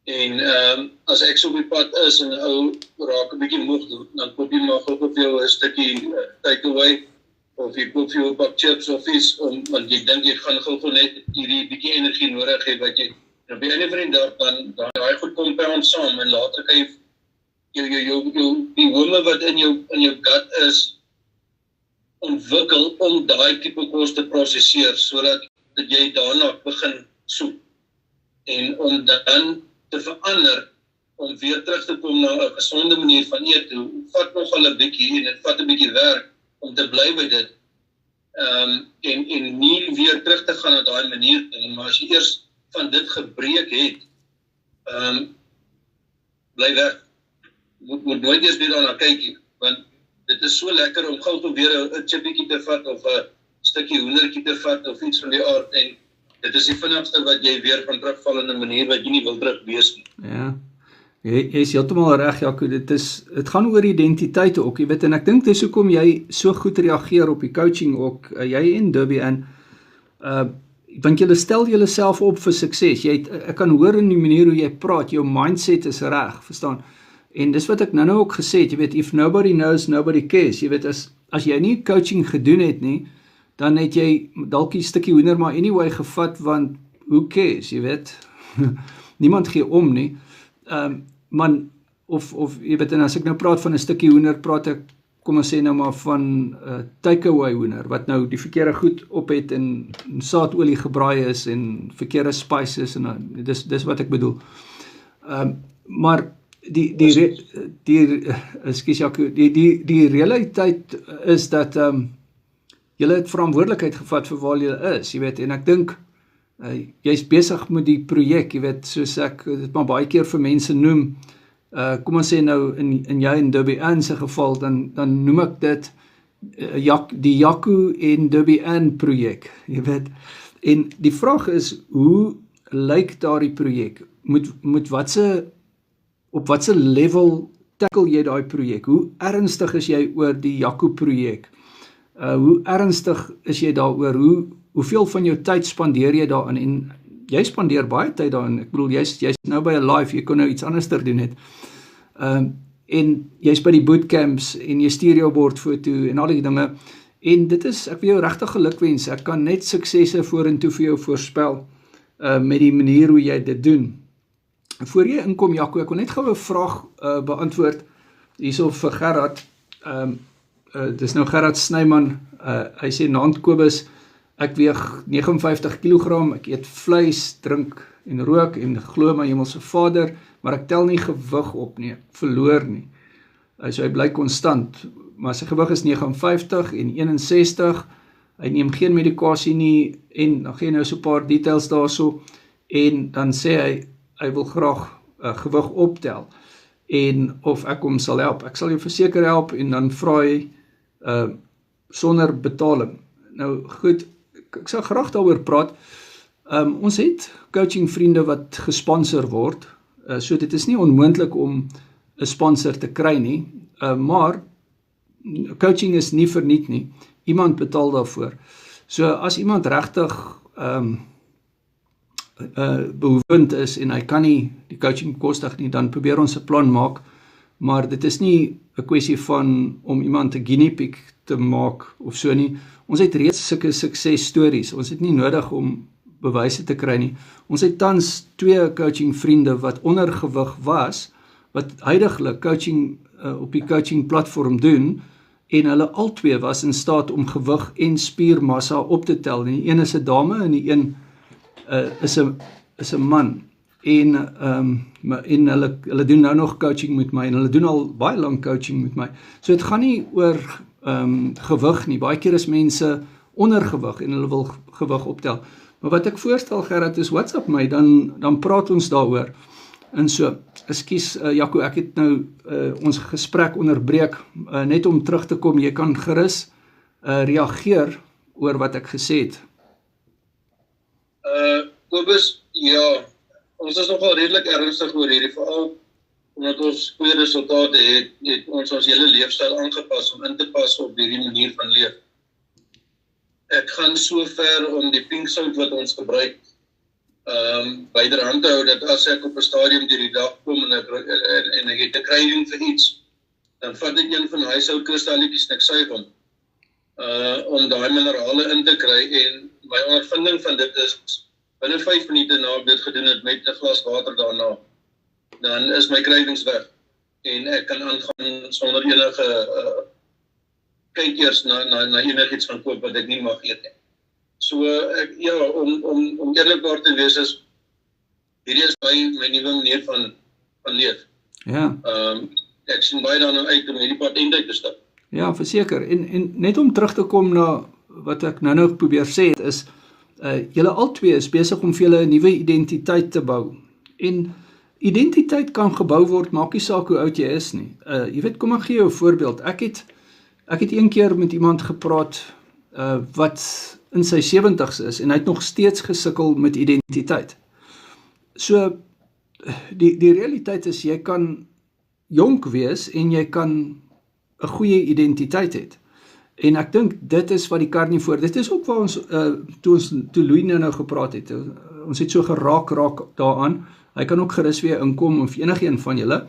En as ek so op die pad is en ou raak 'n bietjie moeg, dan koop jy maar gou vir jou 'n stukkie takeaway, of jy koop vir jou 'n pak chips of iets, want jy dink jy gaan gou net hierdie bietjie energie nodig hê wat jy. En op die einde van die dag dan daai goed compound saam, en later kan jy die home wat in jou gut is ontwikkel om daai tipe kos te prosesseer, sodat jy daarna begin soek. En om dan te verander, om weer terug te kom na 'n gesonde manier van eet, vat nogal 'n bietjie, en dit vat 'n bietjie werk om te bly by dit. En nie weer terug te gaan na daai manier nie, maar as jy eers van dit gebreek het, bly weg. Moet nooit eers weer daarna kyk, want dit is so lekker om gou weer 'n chippietjie te vat, of 'n stukkie hoendertjie te vat, of iets van die aard, en dit is die vinnigste wat jy weer kan terugval in 'n manier wat jy nie wil terug wees nie. Ja, jy is heeltemal reg, Jaco, dit gaan oor identiteite ook, jy weet, en ek dink dis hoekom jy so goed reageer op die coaching ook, jy en Debbie, en want julle stel julleself op vir sukses. Ek kan hoor in die manier hoe jy praat, jou mindset is reg, verstaan? En dis wat ek nou ook gesê het, jy weet, if nobody knows, nobody cares, jy weet, as jy nie coaching gedoen het nie, dan het jy dalk 'n stukkie hoender maar anyway gevat, want who cares, jy weet, niemand gee om nie, man, of jy weet, en as ek nou praat van 'n stukkie hoender, praat ek, kom ons sê nou maar van takeaway hoender, wat nou die verkeerde goed op het en saadolie gebraai is en verkeerde spices, en dis wat ek bedoel. Maar ekskuus Jaco, die realiteit is dat julle het verantwoordelikheid gevat vir waar julle is, jy weet, en ek dink jy's besig met die projek, jy weet, soos ek dit maar baie keer vir mense noem, kom ons sê nou in jy en Debbie Ann se geval, dan noem ek dit die Jaco en Debbie Ann projek, jy weet, en die vraag is, hoe lyk daardie projek? Op watse level tackle jy daai projek? Hoe ernstig is jy oor die Jaco projek? Hoe ernstig is jy daaroor? Hoeveel van jou tyd spandeer jy daarin? En jy spandeer baie tyd daarin. Ek bedoel, jy's nou by 'n live, jy kon nou iets anders doen het. En jy's by die bootcamps en jy stuur jou bordfoto en al die dinge. En dit is, ek wil jou regtig gelukwens. Ek kan net suksesse vorentoe vir jou voorspel met die manier hoe jy dit doen. Voor jy inkom, Jaco, ek wil net gou 'n vraag beantwoord hierso vir Gerard. Dis nou Gerard Snyman. Hy sê, naand Kobus, ek weeg 59 kg, ek eet vleis, drink en rook en glo my hemelse Vader, maar ek tel nie gewig op nie, ek verloor nie. So hy bly konstant, maar sy gewig is 59 en 61, hy neem geen medikasie nie, en dan gee hy nou so 'n paar details daarso, en dan sê hy wil graag gewig optel, en of ek hom sal help. Ek sal jou verseker help, en dan vra hy sonder betaling. Nou goed, ek sal graag daaroor praat. Ons het coaching vriende wat gesponsor word, so dit is nie onmoontlik om 'n sponsor te kry nie, maar coaching is nie verniet nie, iemand betaal daarvoor. So as iemand regtig behoefend is en hy kan nie die coaching bekostig nie, dan probeer ons 'n plan maak, maar dit is nie 'n kwessie van om iemand 'n guinea pig te maak of so nie. Ons het reeds sulke suksesstories, ons het nie nodig om bewyse te kry nie. Ons het tans 2 coaching vriende wat ondergewig was, wat huidiglik coaching op die coaching platform doen, en hulle albei was in staat om gewig en spiermassa op te tel. Die een is 'n dame en die een is 'n man. En hulle doen nou nog coaching met my, en hulle doen al baie lank coaching met my. So dit gaan nie oor gewig nie. Baie keer is mense ondergewig en hulle wil gewig optel. Maar wat ek voorstel, Gerard, is WhatsApp my, dan praat ons daaroor. En so, ekskuus Jaco, ek het nou ons gesprek onderbreek, net om terug te kom, jy kan gerus reageer oor wat ek gesê het. Kobus, ja, ons is nogal redelik ernstig oor hierdie, veral omdat ons goeie resultate het ons hele leefstyl aangepas om in te pas op hierdie manier van leef. Ek gaan so ver om die pink sout wat ons gebruik byderhand te hou, dat as ek op 'n stadium deur die dag kom en ek het 'n craving vir iets, dan vat ek een van die huishoudkristalletjies en ek suig hom, om daai minerale in te kry, en my ondervinding van dit is, binne 5 minute na ek dit gedoen het met 'n glas water daarna, dan is my cravings weg, en ek kan aangaan sonder enige kyk eers na enigiets van koop wat ek nie mag eet nie. So, om eerlikwaar te wees is, hierdie is my nuwe manier van leef. Ja. Ek sien baie daarna uit om hierdie pad uit te stap. Ja, verseker. En net om terug te kom na wat ek nou probeer sê, is, julle albei is besig om vir julle 'n nuwe identiteit te bou. En identiteit kan gebou word, maak nie saak hoe oud jy is nie. Jy weet, kom ek gee jou 'n voorbeeld. Ek het een keer met iemand gepraat, wat in sy 70's is, en hy het nog steeds gesukkel met identiteit. So, die realiteit is, jy kan jonk wees, en jy kan 'n goeie identiteit het. En ek dink, dit is wat die kar nie voor, dit is ook waar ons, toe Louis nou gepraat het, ons het so geraak daaraan, hy kan ook gerus weer inkom, of enigeen van julle.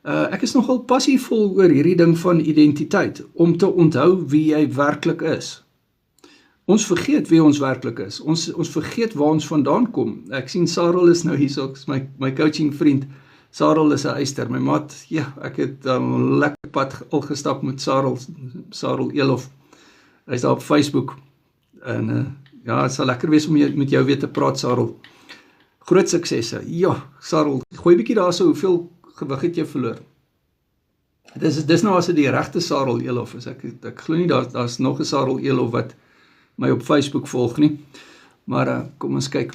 Ek is nogal passievol oor hierdie ding van identiteit, om te onthou wie jy werklik is. ons vergeet wie ons werklik is. Ons vergeet waar ons vandaan kom. Ek sien Sarel is nou hier, my coaching vriend. Sarel is 'n eyster. My maat, ja, ek het lekker pad al gestap met Sarel Elof. Hy's daar op Facebook. En ja, het sal lekker wees om met jou weer te praat, Sarel. Groot suksesse. Ja, Sarel, gooi bietjie daar so, hoeveel gewig het jy verloor? Dis nou as dit die regte Sarel Elof is. Ek glo nie daar's nog 'n Sarel Elof wat my op Facebook volg nie. Maar kom ons kyk.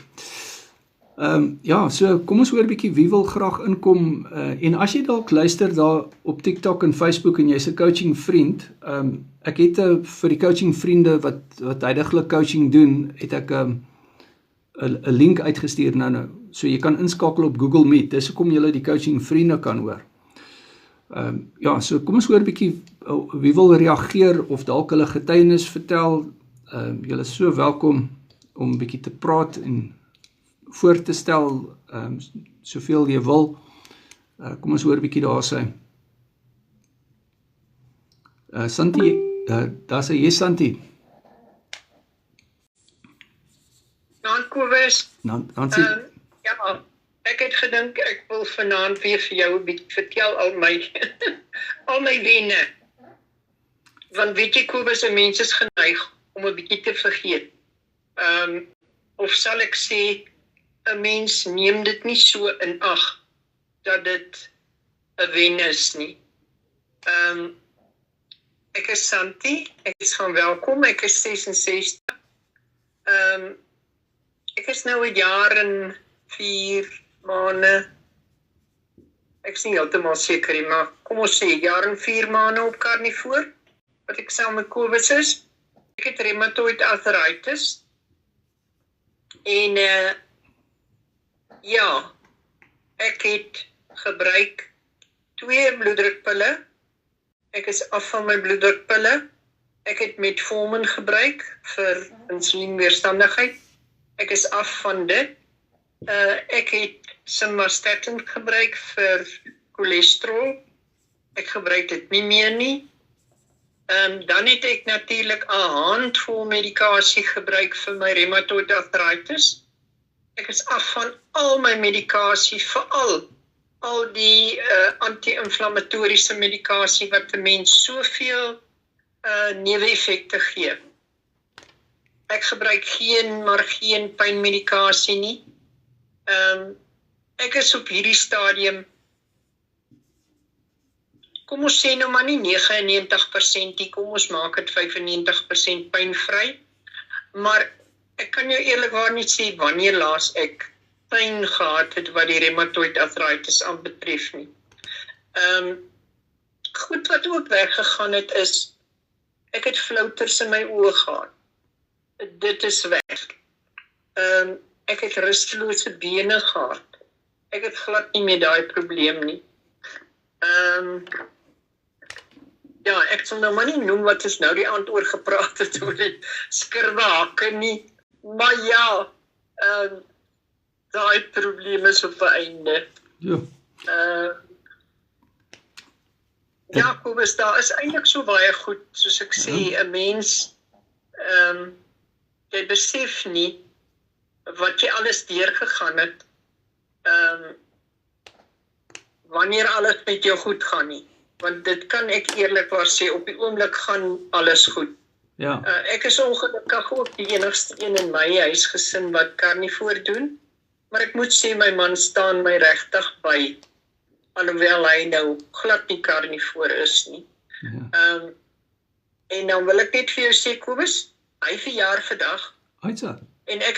Ja, so kom ons hoor bietjie wie wil graag inkom. En as jy dalk luister daar op TikTok en Facebook en jy's 'n coaching vriend, ek het vir die coaching vriende wat heidaglik coaching doen, het ek 'n link uitgestuur nou. So jy kan inskakel op Google Meet. Dis hoekom jy die coaching vriende kan hoor. Ja, so kom ons hoor bietjie wie wil reageer of dalk hulle getuienis vertel. Julle is so welkom om bietjie te praat en voor te stel, soveel jy wil. Kom ons hoor bietjie daar sy. Santi, daar sê jy Santi. Kobus. Nancy. Ja, ek het gedink ek wil vanaand weer vir jou 'n bietjie vertel al my wenne. Want weet jy Kobus, 'n mens is geneig om 'n bietjie te vergeet. Of sal ek sê, 'n mens neem dit nie so in ag dat dit 'n wen is nie. Ek is Santi, ek is van welkom, ek is 66. Ek is nou 'n jaar en 4 maande. Ek is nie heeltemal seker nie, maar kom ons sê, 1 jaar en 4 maande op karnivoor, wat ek saam met Kobus is. Ek het rheumatoid arthritis. En ja, ek het gebruik 2 bloeddrukpille. Ek is af van my bloeddrukpille. Ek het metformin gebruik vir insulienweerstandigheid. Ek is af van dit. Ek het simvastatin gebruik vir cholesterol. Ek gebruik dit nie meer nie. Dan het ek natuurlik 'n handvol medikasie gebruik vir my rheumatoid arthritis. Ek is af van al my medikasie, veral al die anti-inflammatoriese medikasie wat 'n mens soveel neeweffekte gee. Ek gebruik geen pynmedikasie nie. Ek is op hierdie stadium, kom ons sê nou maar nie 99% nie, kom ons maak dit 95% pynvry. Maar ek kan jou eerlikwaar nie sê wanneer laas ek pyn gehad het wat die rheumatoid arthritis aanbetref nie. Goed wat ook weggegaan het is, ek het flouters in my oë gehad. Dit is weg. Ek het rustelose bene gehad. Ek het glad nie meer daai probleem nie. Ja, ek sal nou maar nie noem wat ons nou die aand oor gepraat het oor die skurwe hakke nie. Maar ja, daai probleem is op 'n einde. Ja. Ja, Kobus, daar is eintlik so baie goed, soos ek sê, 'n mens, jy besef nie wat jy alles deurgegaan het, wanneer alles met jou goed gaan nie. Want dit kan ek eerlikwaar sê, op die oomblik gaan alles goed. Ja. Ek is ongelukkig ook die enigste een in my huisgesin wat karnivoor doen, maar ek moet sê my man staan my regtig by, alhoewel hy nou glad nie karnivoor is nie. Ja. En dan wil ek net vir jou sê, Kobus, hy verjaar vandag, Uitsa. en ek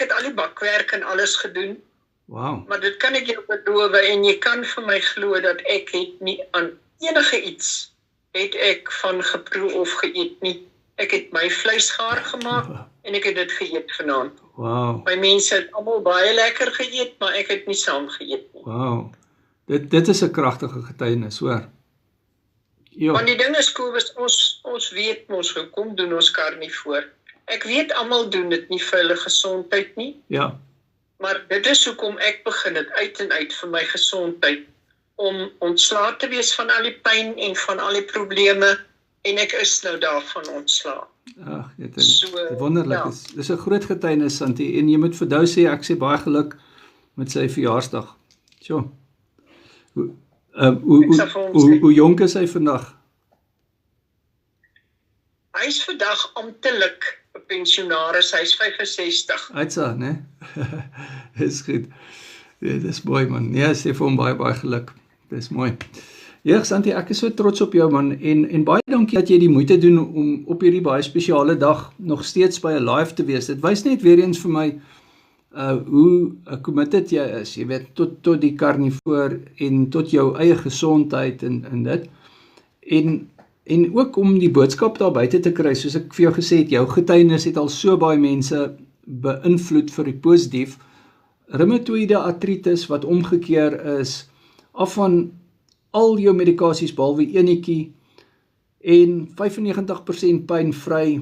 het al die bakwerk en alles gedoen, Wow. maar dit kan ek jou beloof, en jy kan vir my glo dat ek het nie aan enige iets het ek van geproe of geëet nie. Ek het my vleis gaar gemaak en ek het dit geëet vanaand. Wow. My mense het almal baie lekker geëet, maar ek het nie saam geëet nie. Wow. Dit is 'n kragtige getuienis, hoor. Ja. Want die ding is, Kobus, ons weet mos hoekom doen ons karnivoor. Ek weet almal doen dit nie vir hulle gesondheid nie, Ja. maar dit is hoekom ek begin het uit en uit vir my gesondheid, om ontslae te wees van al die pyn en van al die probleme, en ek is nou daarvan ontslae. Ag, dit So, is wonderlik. ja. Dis 'n groot getuienis, Santi, en jy moet vir Dou sê ek sê baie geluk met sy verjaarsdag. Sjoe. Ek sal vir hom sê. Hoe jonk is hy vandag? Hy is vandag amptelik 'n pensionaris, hy is 65. Uitsa, né? Dis goed. Ja, dis mooi man. Nee, sê vir hom baie geluk. Dis mooi. Ja, Santi, ek is so trots op jou man en baie dankie dat jy die moeite doen om op hierdie baie spesiale dag nog steeds by 'n live te wees. Dit wys net weer eens vir my hoe committed jy is, jy weet, tot die karnivoor en tot jou eie gesondheid en dit. En ook om die boodskap daar buite te kry, soos ek vir jou gesê het, jou getuienis het al so baie mense beïnvloed vir die positief. Reumatoïde artritis wat omgekeer is, af van al jou medikasies behalwe enetjie en 95% pynvry,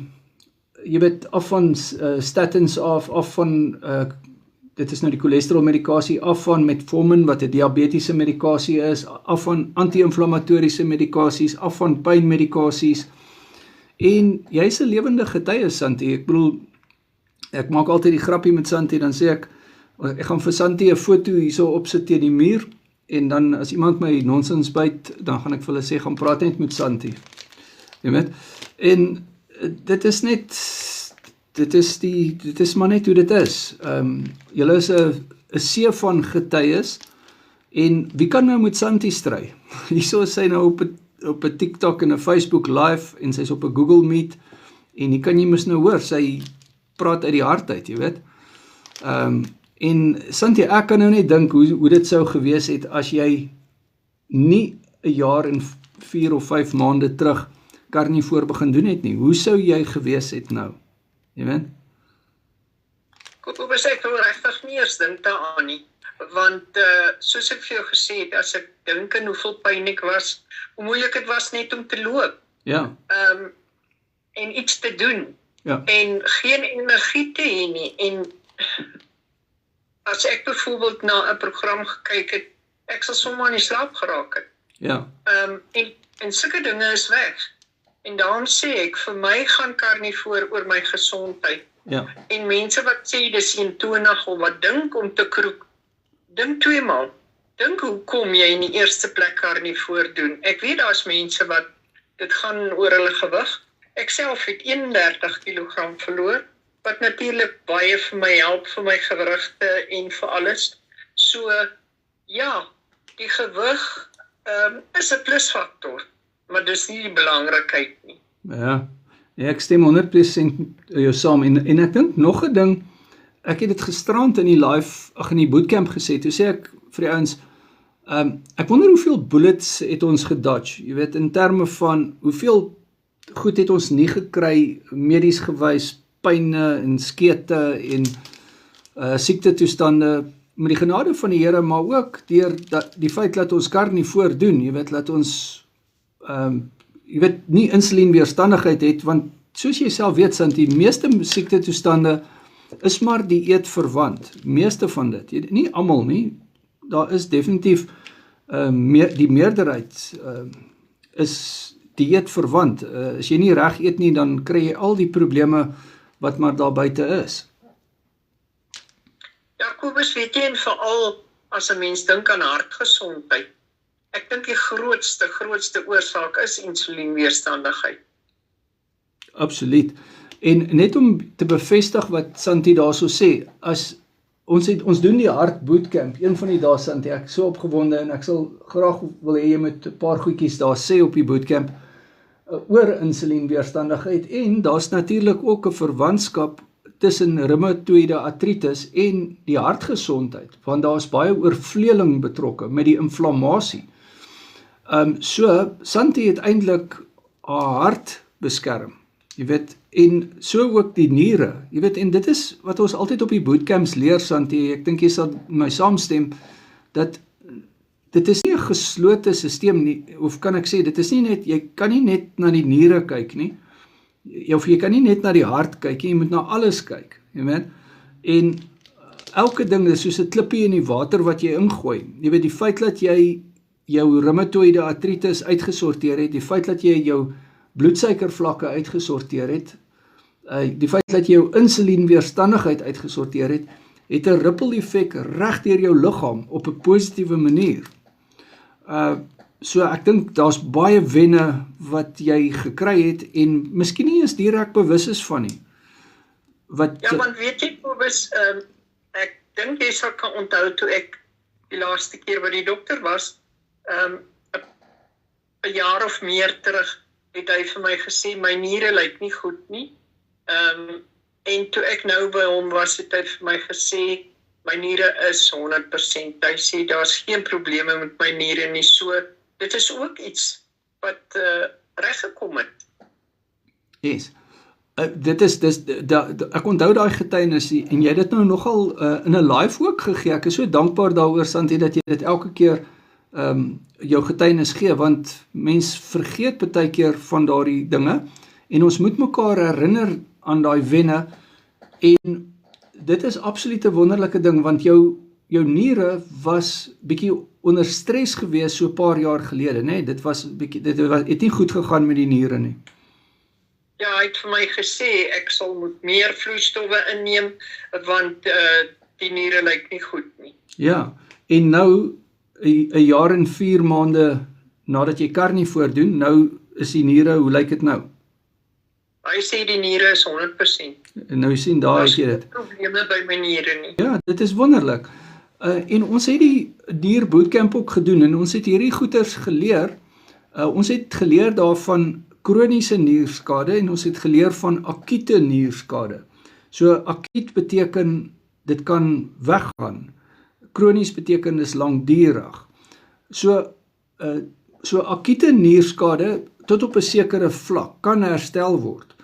jy weet, af van statins af van dit is nou die cholesterolmedikasie, af van metformin wat 'n diabetiese medikasie is, af van anti-inflammatoriese medikasies, af van pynmedikasies. En jy's 'n lewende getuie, Santi. Ek bedoel, ek maak altyd die grappie met Santi, dan sê ek gaan vir Santi 'n foto hierso opsit teen die muur en dan as iemand my nonsens byt, dan gaan ek vir hulle sê gaan praat net met Santi. Jy weet? En dit is maar net hoe dit is. Julle is 'n see van getuies en wie kan nou met Santi stry? Hierso is sy nou op 'n TikTok en 'n Facebook live en sy's op 'n Google Meet en jy kan jy mos nou hoor, sy praat uit die hart uit, jy weet. En Santi, ek kan nou net dink hoe dit sou gewees het as jy nie 'n jaar en 4 of 5 maande terug karnivoor begin doen het nie. Hoe sou jy gewees het nou? Jy weet? Kobus, ek wil regtig nie eers dink daaraan nie, want soos ek vir jou gesê het, as ek dink aan hoeveel pyn ek was, hoe moeilik dit was net om te loop. Ja. En iets te doen. Ja. En geen energie te hê nie. En as ek byvoorbeeld na 'n program gekyk het, ek sal sommer in die slaap geraak het. Ja. En sulke dinge is weg. En daarom sê ek, vir my gaan karnivoor oor my gesondheid. Ja. En mense wat sê dis eentonig of wat dink om te kroek, dink 2 maal. Dink hoe kom jy in die eerste plek karnivoor doen. Ek weet daar's mense wat dit gaan oor hulle gewig. Ek self het 31 kg verloor, wat natuurlik baie vir my help vir my gewrigte en vir alles. So ja, die gewig is 'n plusfaktor, maar dis nie die belangrikheid nie. Ja, ek stem 100% jou saam en ek dink nog 'n ding, ek het dit gisterand in die bootcamp gesê, toe sê ek vir die ouens, ek wonder hoeveel bullets het ons gedodge, jy weet, in terme van hoeveel goed het ons nie gekry, medies gewys, pyne en skete en siektetoestande, met die genade van die Here, maar ook deur die feit dat ons karnivoor doen, jy weet, dat ons jy weet, nie insulienweerstandigheid het, want soos jy self weet, Santi, die meeste siektetoestande is maar dieet verwant, meeste van dit, nie almal nie, daar is definitief die meerderheid is dieet verwant. As jy nie reg eet nie, dan kry jy al die probleme wat maar daar buite is. Kobus, weet jy, en veral as 'n mens dink aan hartgesondheid, ek dink die grootste oorsaak is insulienweerstandigheid. Absoluut. En net om te bevestig wat Santi daarso sê, as ons doen die hart bootcamp, een van die dae, Santi, ek is so opgewonde en ek sal graag wil hê jy met 'n paar goedjies daar sê op die bootcamp oor insulienweerstandigheid, en daar's natuurlik ook 'n verwantskap tussen reumatoïde artritis en die hartgesondheid, want daar's baie oorvleeling betrokke met die inflammasie. So Santi het eintlik haar hart beskerm, jy weet, en so ook die niere, jy weet, en dit is wat ons altyd op die bootcamps leer, Santi, ek dink jy sal my saamstem, dat dit is nie 'n geslote stelsel nie, of kan ek sê, dit is nie net, jy kan nie net na die niere kyk nie, of jy kan nie net na die hart kyk nie, jy moet na alles kyk, jy weet, en elke ding is soos 'n klippie in die water wat jy ingooi, jy weet, die feit dat jy jou reumatoïde artritis uitgesorteer het, die feit dat jy jou bloedsuikervlakke uitgesorteer het, Die feit dat jy jou insulienweerstandigheid uitgesorteer het 'n ripple effek reg deur jou liggaam op 'n positiewe manier. So ek dink daar's baie wenne wat jy gekry het en miskien nie eens direk bewus is van nie. Ja, want weet jy, Kobus, ek dink jy sal kan onthou toe ek die laaste keer by die dokter was, 'n jaar of meer terug, het hy vir my gesê, my niere lyk nie goed nie. En toe ek nou by hom was, het hy vir my gesê, my niere is 100%. Hy sê, daar's geen probleme met my niere nie. So, dit is ook iets wat reggekom het. Yes. Ek onthou daai getuienis en jy het dit nou nogal in 'n live ook gegee. Ek is so dankbaar daaroor, Santie, dat jy dit elke keer jou getuienis gee, want mens vergeet baie keer van daardie dinge en ons moet mekaar herinner aan daai wenne en dit is absoluut 'n wonderlike ding want jou niere was bietjie onder stres gewees so 'n paar jaar gelede, né? Dit het nie goed gegaan met die niere nie. Ja, hy het vir my gesê ek sal moet meer vloeistowwe inneem want die niere lyk nie goed nie. Ja, en nou 'n jaar en 4 maande nadat jy karnivore doen, nou is die niere, hoe lyk dit nou? Hy sê die niere is 100%. En nou sien daar het jy dit. Probleme by my niere nie. Ja, dit is wonderlik. En ons het die nier bootcamp ook gedoen en ons het hierdie goeters geleer. Ons het geleer daarvan kroniese nierskade en ons het geleer van akute nierskade. So akuut beteken dit kan weggaan. Kronies beteken is langdurig. So akute nierskade tot op 'n sekere vlak kan herstel word.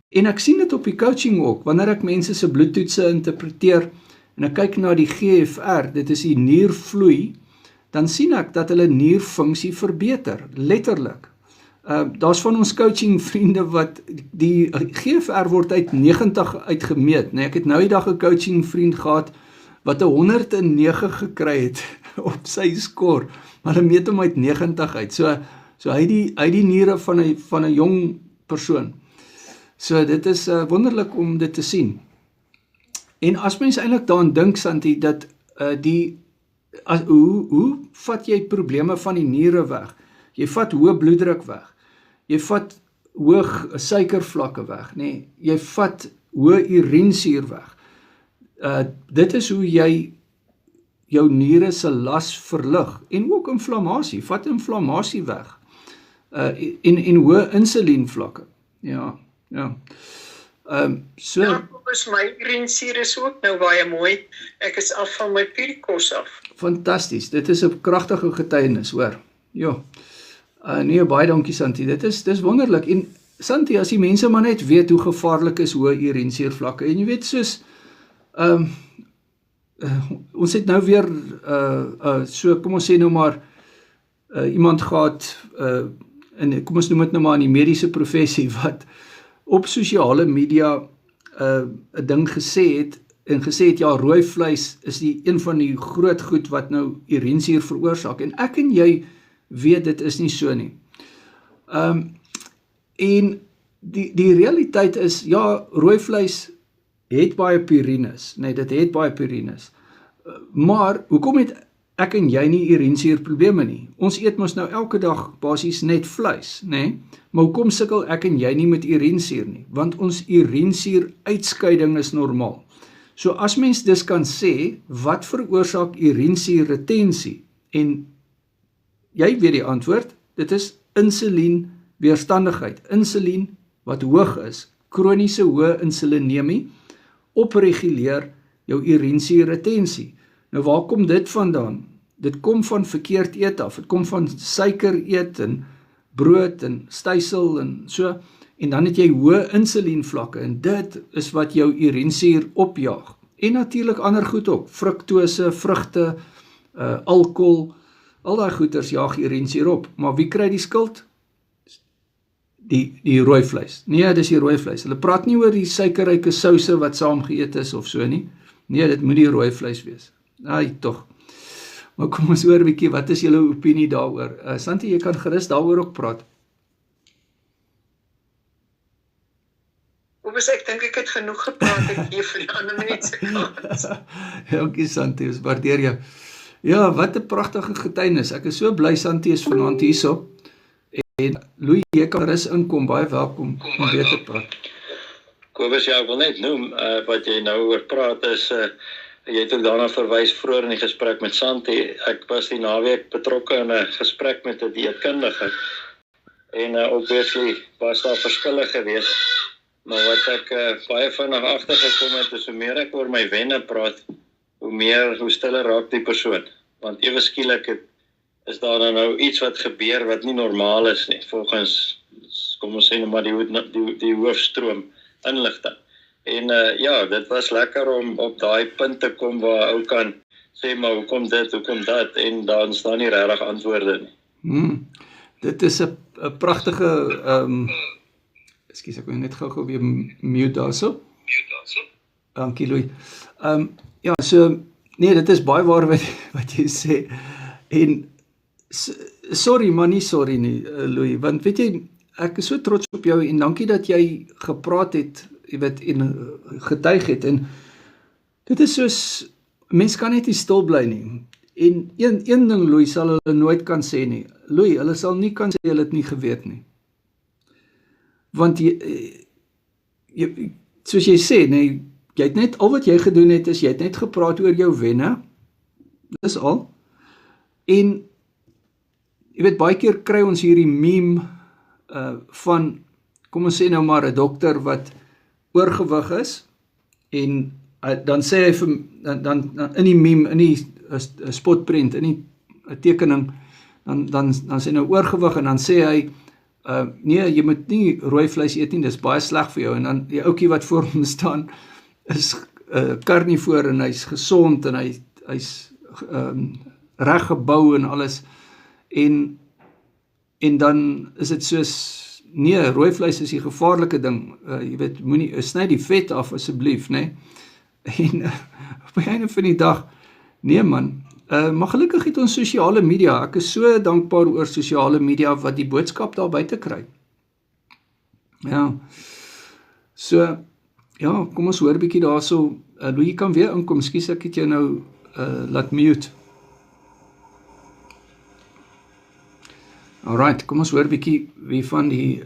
En ek sien dit op die coaching ook, wanneer ek mense se bloedtoetse interpreteer en ek kyk na die GFR, dit is die niervloei, dan sien ek dat hulle nierfunksie verbeter, letterlik. Daar's van ons coaching vriende wat die GFR word uit 90 uitgemeet. Nee, ek het nou die dag 'n coaching vriend gehad wat 'n 109 gekry het op sy skor, maar hulle meet hom uit 90 uit. So hy die niere van 'n jong persoon. So dit is wonderlik om dit te sien. En as mens eintlik daaraan dink, Santie, dat hoe vat jy probleme van die niere weg? Jy vat hoë bloeddruk weg. Jy vat hoë suikervlakke weg, nee. Jy vat hoë urinesuur weg. Dit is hoe jy jou niere se las verlig en ook inflammasie. Vat inflammasie weg. En hoë insulienvlakke. Ja. So ja, my urinesuur is ook nou baie mooi. Ek is af van my PCOS af. Fantasties. Dit is 'n kragtige getuienis, hoor. Ja. Nee, baie dankie, Santie. Dit is wonderlik. En Santie, as die mense maar net weet hoe gevaarlik is hoë urinesuurvlakke en jy weet soos ons het nou weer so kom ons sê nou maar iemand gehad kom ons noem dit nou maar in die mediese professie wat op sosiale media 'n ding gesê het ja, rooi vleis is een van die groot goed wat nou urinesuur veroorsaak en ek en jy weet dit is nie so nie. En die realiteit is ja, rooi vleis het baie purines, nee, dit het baie purines. Maar hoekom het ek en jy nie urinesuur probleme nie? Ons eet mos nou elke dag basies net vleis, nee? Maar hoekom sukkel ek en jy nie met urinesuur nie? Want ons urinesuur uitskeiding is normaal. So as mens dus kan sê, wat veroorsaak urinesuur retensie? En jy weet die antwoord, dit is insulien weerstandigheid. Insulien wat hoog is, kroniese hoë insulinemie, opreguleer jou urinesuur retensie. Nou waar kom dit vandaan? Dit kom van verkeerd eet af, dit kom van suiker eet en brood en stysel en so, en dan het jy hoë insulienvlakke en dit is wat jou urinesuur opjaag. En natuurlik ander goed ook, fruktose, vrugte, alkohol, al daai goeters jaag urinesuur op. Maar wie kry die skuld? Die rooi vleis. Nee, dis die rooi vleis. Hulle praat nie oor die suikerryke souse wat saam geëet is of so nie. Nee, dit moet die rooi vleis wees. Ai, tog. Maar kom ons hoor 'n bietjie, wat is julle opinie daaroor? Santie, jy kan gerus daaroor ook praat. Kobus, ek dink ek het genoeg gepraat, ek gee vir die ander mense kans. Dankie Santie, ons waardeer jou. Ja, wat 'n pragtige getuienis. Ek is so bly Santie is vanaand hierso. En Louis, jy kan rus inkom, baie welkom om weer te praat. Kobus, ja, ek wil net noem, wat jy nou oor praat is, jy het ook daarna verwys vroeër in die gesprek met Santie. Ek was die naweek betrokke in 'n gesprek met 'n dieetkundige. En obviously was daar verskille geweest. Maar wat ek baie vinnig agtergekom het, is hoe meer ek oor my wenne praat, hoe stiller raak die persoon. Want ewe skielik is daar nou iets wat gebeur wat nie normaal is nie, volgens, kom ons sê nou maar die hoofstroom inligting. En ja, dit was lekker om op daai punt te kom waar ou kan sê, maar hoekom dit, hoekom dat, en dan staan nie regtig antwoorde nie. Dit is 'n pragtige, ekskuus, ek wil net gou weer mute daarso. Dankie Louis. Ja, so, nee, dit is baie waar wat jy sê. En, sorry, maar nie sorry nie, Louis, want weet jy, ek is so trots op jou en dankie dat jy gepraat het, jy weet, en getuig het, en dit is soos, mens kan net nie stil bly nie, en een ding, Louis, sal hulle nooit kan sê nie, Louis, hulle sal nie kan sê hulle het nie geweet nie, want soos jy sê, nee, jy het net, al wat jy gedoen het, is jy het net gepraat oor jou wenne, dis al, en, jy weet, baie keer kry ons hierdie meme, van, kom ons sê nou maar, 'n dokter wat oorgewig is, en dan sê hy, dan in die meme, in die spotprint, in die tekening, dan sê hy nou oorgewig, en dan sê hy, nee, jy moet nie rooi vleis eet nie, dis baie sleg vir jou, en dan die ouetjie wat voor hom staan, is karnivoor, en hy's gesond, en hy's reg gebou, en alles, en dan is dit soos, nee, rooi vleis is die gevaarlike ding, jy weet, sny die vet af asseblief, nee, en op die einde van die dag, nee man, maar gelukkig het ons sosiale media, ek is so dankbaar oor sosiale media, wat die boodskap daar buite kry. Ja, so, ja, kom ons hoor bietjie daar so, Louis, jy kan weer inkom, skus ek het jou nou laat mute. Alright, kom ons hoor bietjie wie van die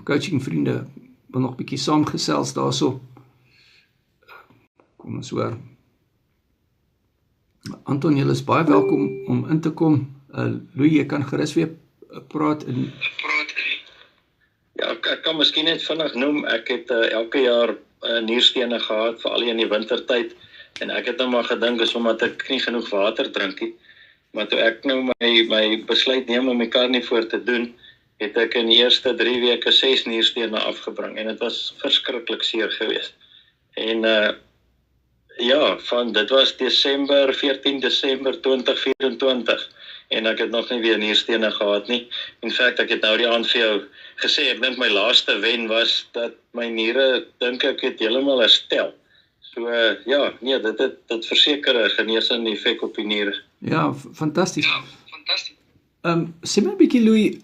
coaching vriende wil nog bietjie saamgesels daarso. Kom ons hoor. Anton, jy is baie welkom om in te kom. Louis, jy kan gerus weer praat. Ja, ek kan miskien net vinnig noem, ek het elke jaar nierstene gehad, veral in die wintertyd, en ek het nou maar gedink, is omdat ek nie genoeg water drink nie. Maar toe ek nou my besluit neem om my karnivoor te doen, het ek in die eerste 3 weke 6 nierstene afgebring, en dit was verskriklik seer geweest. En ja, dit was 14 Desember 2024, en ek het nog nie weer nierstene gehad nie. In fact, ek het nou die aand vir jou gesê, ek dink my laaste wen was, dat my niere, dink ek, het heeltemal herstel. So, ja, nee, dit verseker 'n genesende effek op die niere. Ja, fantasties. Sê my 'n bietjie, Louis,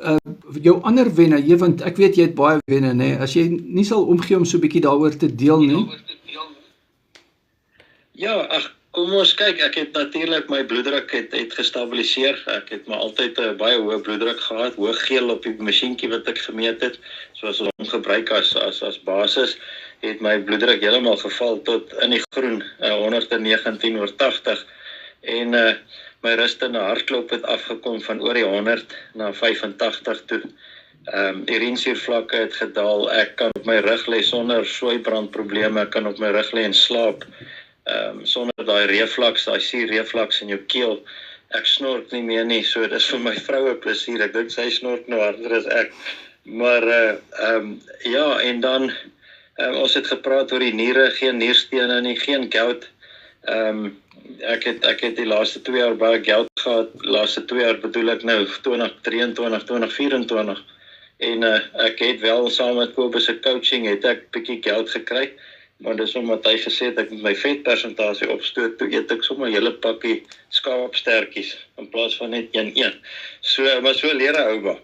jou ander wenne, want ek weet jy het baie wenne, nee, as jy nie sal omgee om so 'n bietjie daaroor te deel nie. Ja, kom ons kyk, ek het natuurlik my bloeddruk het gestabiliseer. Ek het maar altyd 'n baie hoë bloeddruk gehad, hoog geel op die masjienkie wat ek gemeet het, soos ons hom gebruik as basis, het my bloeddruk heeltemal geval tot in die groen, 119/80, en my ruste na hartklop het afgekom van oor die 100 na 85 toe. Urinesuurvlakke het gedaal, ek kan op my rug lê sonder swaaibbrandprobleme, ek kan op my rug lê en slaap, sonder daai reflux, daai suurreflux in jou keel. Ek snork nie meer nie, so dis vir my vroue plesier, ek dink sy snork nou harder as ek. Maar ja, en dan ons het gepraat oor die niere, geen nierstene nie, geen gout. Ek het die laaste 2 jaar baie gout gehad, laaste 2 jaar bedoel ek nou 2023, 2024, en ek het wel saam met Kobus se coaching, het ek bietjie gout gekry, maar dis omdat hy gesê het ek moet my vetpersentasie opstoot, toe eet ek sommer 'n hele pakkie skaapstertjies in plaas van net een. Maar so leer hy ou maar.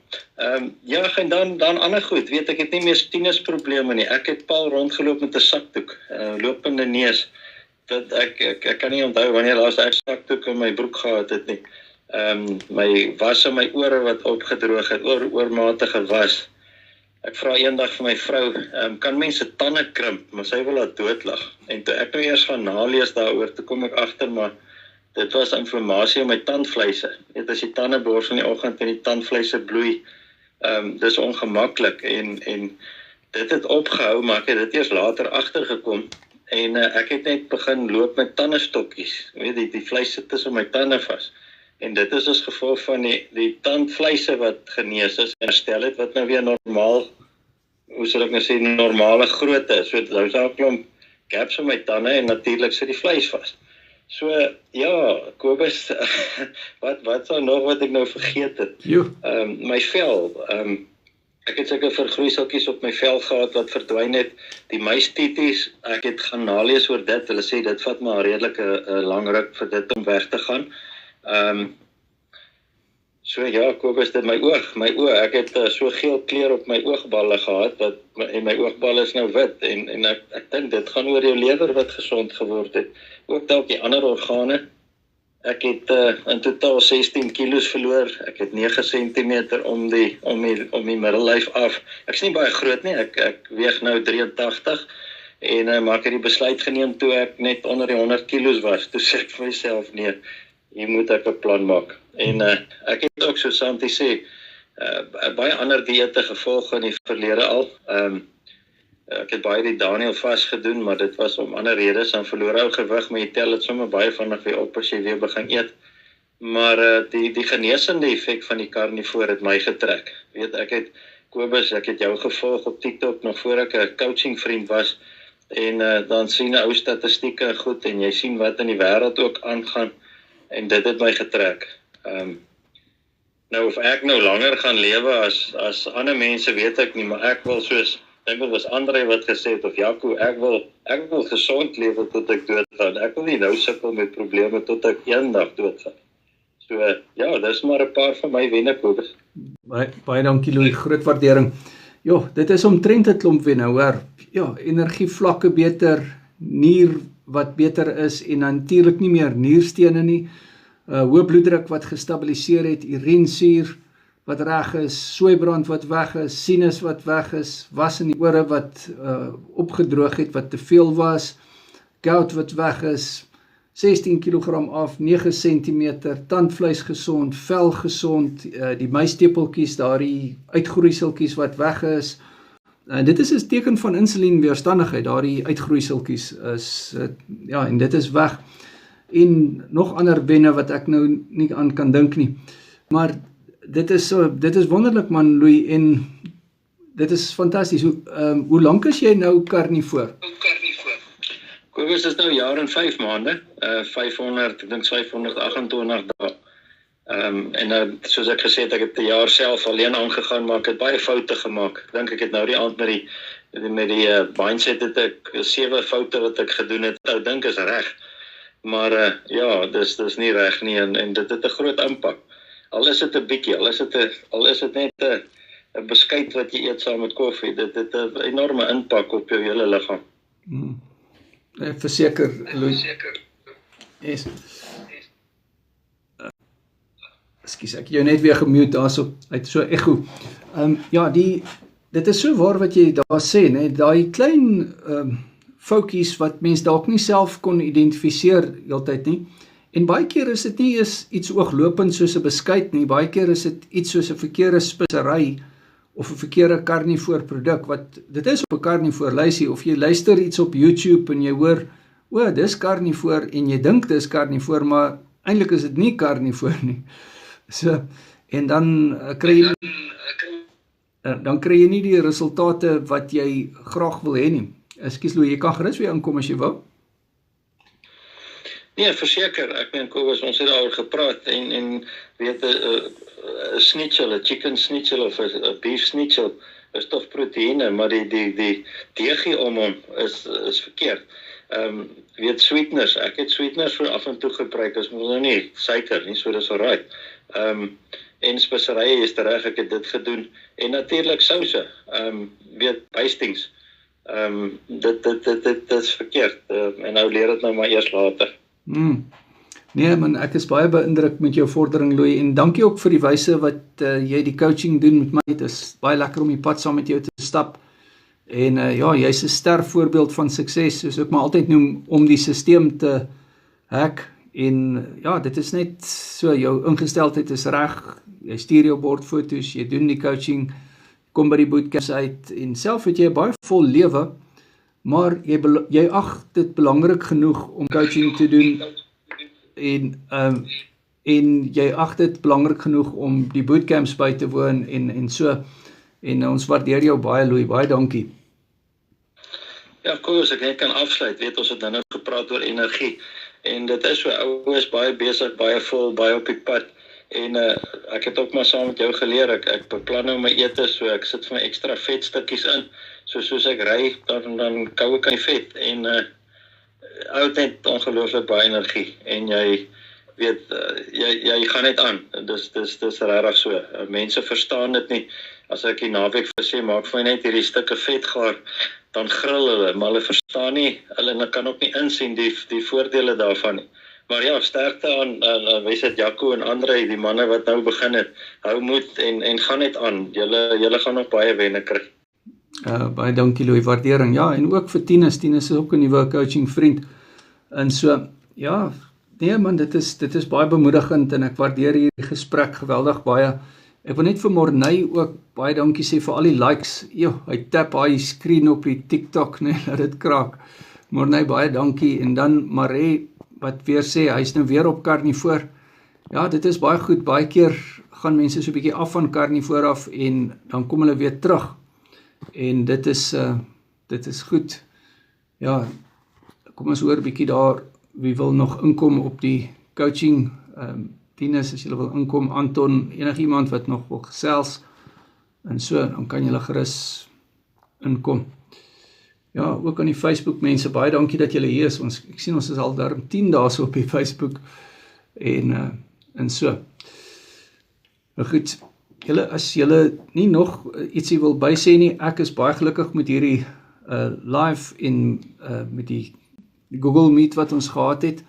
Ja, en dan ander goed, weet ek het nie meer tienersprobleme nie. Ek het Paul rondgeloop met 'n sakdoek, lopende neus. Dat ek kan nie onthou wanneer laas ek sakdoek in my broek gehad het nie. My was in my ore wat opgedroog het, oormatige was. Ek vra eendag vir my vrou, kan mense tande krimp, maar sy wil laat doodlag. En toe ek nou eers gaan nalees daaroor, toe kom ek agter, maar dit was inflammasie in my tandvleise. Net as die tande borsel in die oggend en die tandvleise bloei, dis ongemaklik en dit het opgehou, maar ek het dit eers later agtergekom. En ek het net begin loop met tandestokkies. Weet die vleis sit tussen my tande vas. En dit is as gevolg van die tandvleise wat genees is en herstel het, wat nou weer normaal, hoe sal ek nou sê, normale grootte is. So nou is daar 'n klomp gaps in my tande en natuurlik sit die vleis vas. So ja, Kobus, wat sou nog wat ek nou vergeet het? My vel, ek het sulke vergroeiseltjies op my vel gehad wat verdwyn het, die muistities, ek het gaan nalees oor dit, hulle sê dit vat maar 'n redelike lang ruk vir dit om weg te gaan. So ja, Kobus, dit my oog, ek het so geel kleur op my oogballe gehad, en my oogballe is nou wit, en ek dink dit gaan oor jou lewer wat gesond geword het, ook dalk die ander organe. Ek het in totaal 16 kilos verloor, ek het 9 centimeter om die middellyf af. Ek is nie baie groot nie, ek weeg nou 83, en maar ek het die besluit geneem toe ek net onder die 100 kilos was, toe sê ek vir myself, nee, hier moet ek 'n plan maak. En ek het ook, so Santi sê, baie ander dieete gevolg in die verlede al. Ek het baie die Daniel vas gedoen, maar dit was om ander redes, dan verloor ou gewig, maar jy tel dit sommer baie vinnig weer op as jy weer begin eet. Maar die genesende effek van die karnivoor het my getrek. Weet, Kobus, ek het jou gevolg op TikTok nog voor ek 'n coaching vriend was, en dan sien 'n ou statistieke goed, en jy sien wat in die wêreld ook aangaan, en dit het my getrek. Nou of ek nou langer gaan lewe as ander mense weet ek nie, maar ek wil soos, ek wil was André wat gesê het, of Jaco, ek wil gesond lewe tot ek doodgaan. Ek wil nie nou sukkel met probleme tot ek eendag doodgaan. So ja, dis maar 'n paar van my wenne, Kobus. Baie dankie Louis, groot waardering. Ja, dit is omtrent 'n klomp wenne, hoor. Ja, energievlakke beter, nier wat beter is, en natuurlik nie meer nierstene nie, hoë bloeddruk wat gestabiliseer het, urinesuur wat reg is, soeibrand wat weg is, sinus wat weg is, was in die ore wat opgedroog het, wat te veel was, gout wat weg is, 16 kg af, 9 cm, tandvleis gesond, vel gesond, die muistepeltjies, daardie uitgroeiseltjies wat weg is. Dit is 'n teken van insulienweerstandigheid, daardie uitgroeiseltjies is, ja, en dit is weg. En nog ander wenne wat ek nou nie aan kan dink nie. Maar dit is wonderlik man, Louis, en dit is fantasties. Hoe lank is jy nou karnivoor? Kobus is nou 1 jaar en 5 maande, 528 dae. En soos ek gesê het, ek het 'n jaar self alleen aangegaan, maar ek het baie foute gemaak. Ek dink ek het nou die aand met die mindset het ek 7 foute wat ek gedoen het. Ek dink is reg. Maar ja, dis nie reg nie, en dit het 'n groot impak. Al is dit 'n bietjie, al is dit net 'n beskuit wat jy eet saam met koffie, dit het 'n enorme impak op jou hele liggaam. Verseker, Louis. Yes. Ekskuus, ek jou net weer gemute daarso, uit so echo. Ja, dit is so waar wat jy daar sê, né? Daai klein foutjies wat mens dalk nie self kon identifiseer heeltyd nie. En baie keer is dit nie eens iets ooglopend soos 'n beskuit nie, baie keer is dit iets soos 'n verkeerde spesery of 'n verkeerde karnivoor produk, wat dit is op 'n karnivoor lysie, of jy luister iets op YouTube en jy hoor, dis karnivoor, en jy dink dis karnivoor, maar eintlik is dit nie karnivoor nie. So, en dan kry jy nie die resultate wat jy graag wil hê nie. Ekskuus Louis, jy kan gerus weer inkom as jy wou. Nee, verseker, ek meen Kobus, ons het daaroor gepraat, en weet 'n schnitzel, 'n chicken schnitzel of 'n beef schnitzel, is toch proteïene, maar die deegie om hom is verkeerd. Weet sweeteners, ek het sweeteners vir af en toe gebruik, dis mos nou nie suiker nie, so dis alright. En speserye is reg, ek het dit gedoen. En natuurlik souse, weet bystings. Dit is verkeerd. En nou leer dit nou maar eers later. Nee man, ek is baie beïndruk met jou vordering, Louis, en dankie ook vir die wyse wat jy die coaching doen met my. Dit is baie lekker om die pad saam met jou te stap. En ja, jy's 'n ster voorbeeld van sukses, soos ek maar altyd noem, om die sisteem te hack. En ja, dit is net so, jou ingesteldheid is reg, jy stuur jou bordfoto's, jy doen die coaching, kom by die bootcamps uit, en self het jy 'n baie vol lewe, maar jy ag dit belangrik genoeg om coaching te doen, en jy ag dit belangrik genoeg om die bootcamps by te woon, en so, en ons waardeer jou baie, Louis, baie dankie. Ja, cool, as ek net kan afsluit, weet ons het nou gepraat oor energie, en dit is so, ou is baie besig, baie vol, baie op die pad, en ek het ook maar saam met jou geleer, ek beplan nou my ete, so ek sit vir my extra vetstukkies in, soos ek ry, dan kou ek aan die vet, en ou het net ongelooflik baie energie, en jy weet, jy gaan net aan, dis regtig so, mense verstaan dit nie, as ek die naweek vir sê, maak vir my net hierdie stukke vet gaar, dan grill hulle, maar hulle verstaan nie, hulle kan ook nie insien die voordele daarvan nie. Maar ja, sterkte aan wees dit Jaco en André, die manne wat nou begin het, hou moed en gaan net aan, julle gaan nog baie wenne kry. Baie dankie, Louis, waardering, ja, en ook vir Tinus is ook 'n nuwe coaching vriend, en so, ja, nee man, dit is baie bemoedigend, en ek waardeer hierdie gesprek geweldig baie. Ek wil net vir Morney ook baie dankie sê vir al die likes. Hy tap hy screen op die TikTok, nee, laat dit kraak. Morney, baie dankie. En dan Marie, wat weer sê, hy is nou weer op Carnivore. Ja, dit is baie goed. Baie keer gaan mense so 'n bietjie af van Carnivore af, en dan kom hulle weer terug. En dit is goed. Ja, kom ons hoor 'n bietjie daar, wie wil nog inkom op die coaching, Tinus, as julle wil inkom, Anton, enigiemand wat nog wil gesels, en so, dan kan julle gerus inkom. Ja, ook aan die Facebook mense, baie dankie dat julle hier is, ek sien ons is al daar 10 dae so op die Facebook, en so. Nou goed, as julle nie nog ietsie wil bysê nie, ek is baie gelukkig met hierdie live en met die Google Meet wat ons gehad het,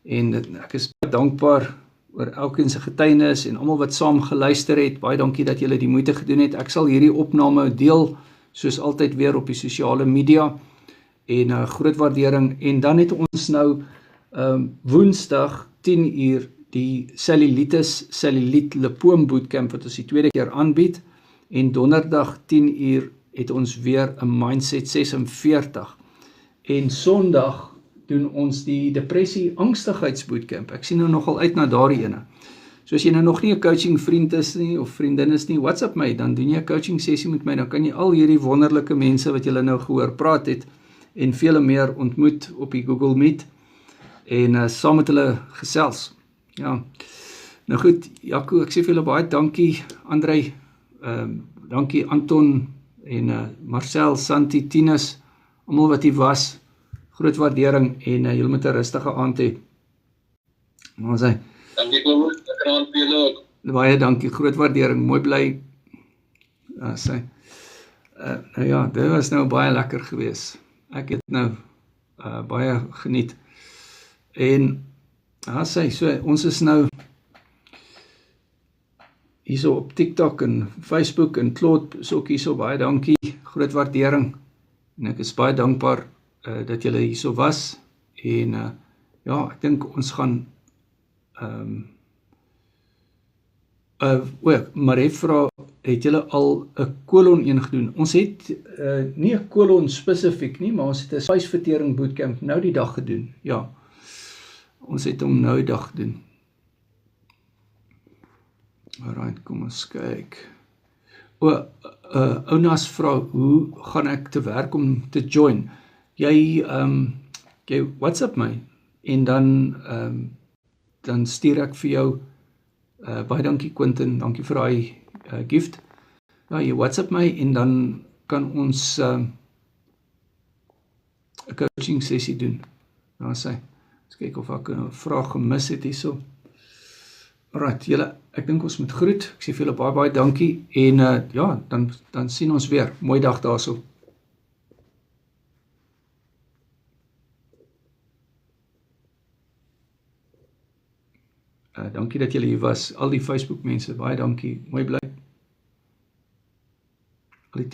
en ek is baie dankbaar oor elkeen se getuienis en almal wat saam geluister het. Baie dankie dat julle die moeite gedoen het. Ek sal hierdie opname deel, soos altyd weer op die sosiale media, en groot waardering. En dan het ons nou Woensdag 10:00 die celluliet lipoom bootcamp wat ons die tweede keer aanbied, en Donderdag 10:00 het ons weer 'n Mindset 46, en Sondag doen ons die depressie angstigheidsbootcamp. Ek sien nou nogal uit na daardie ene. So as jy nou nog nie 'n coaching vriend is nie, of vriendin is nie, WhatsApp my, dan doen jy 'n coaching sessie met my, dan kan jy al hierdie wonderlike mense wat jy nou gehoor praat het, en vele meer ontmoet op die Google Meet, en saam met hulle gesels. Ja, nou goed, Jaco, ek sê vir julle baie dankie, André, dankie Anton, en Marcel, Santi, Tinus, almal wat hier was, groot waardering, en julle moet 'n rustige aand hê. Maar sê, Dankie Kobus, lekker aand vir julle ook. Baie dankie, groot waardering, mooi bly. Sê, nou ja, dit was nou baie lekker gewees. Ek het nou baie geniet. En sê, so, ons is nou hierso op TikTok en Facebook en Claude is ook hierso, baie dankie, groot waardering. En ek is baie dankbaar dat julle hierso was, en ja, ek dink ons gaan Marie vra, het julle al 'n kolon een gedoen? Ons het nie 'n kolon spesifiek nie, maar ons het 'n spysvertering bootcamp nou die dag gedoen. Ja, ons het hom nou die dag gedoen. Alright, kom ons kyk. Ounas vra, hoe gaan ek te werk om te join? Jy WhatsApp my, en dan stuur ek vir jou, baie dankie Quentin, dankie vir daai gift, Ja, jy WhatsApp my en dan kan ons 'n coaching sessie doen. Daar sê. Eens kyk of ek 'n vraag gemis het hierso. Alright, julle, ek dink ons moet groet. Ek sê vir julle baie dankie en ja, dan sien ons weer. Mooi dag daarso. Dankie dat julle hier was. Al die Facebook mense, baie dankie. Mooi bly. Al die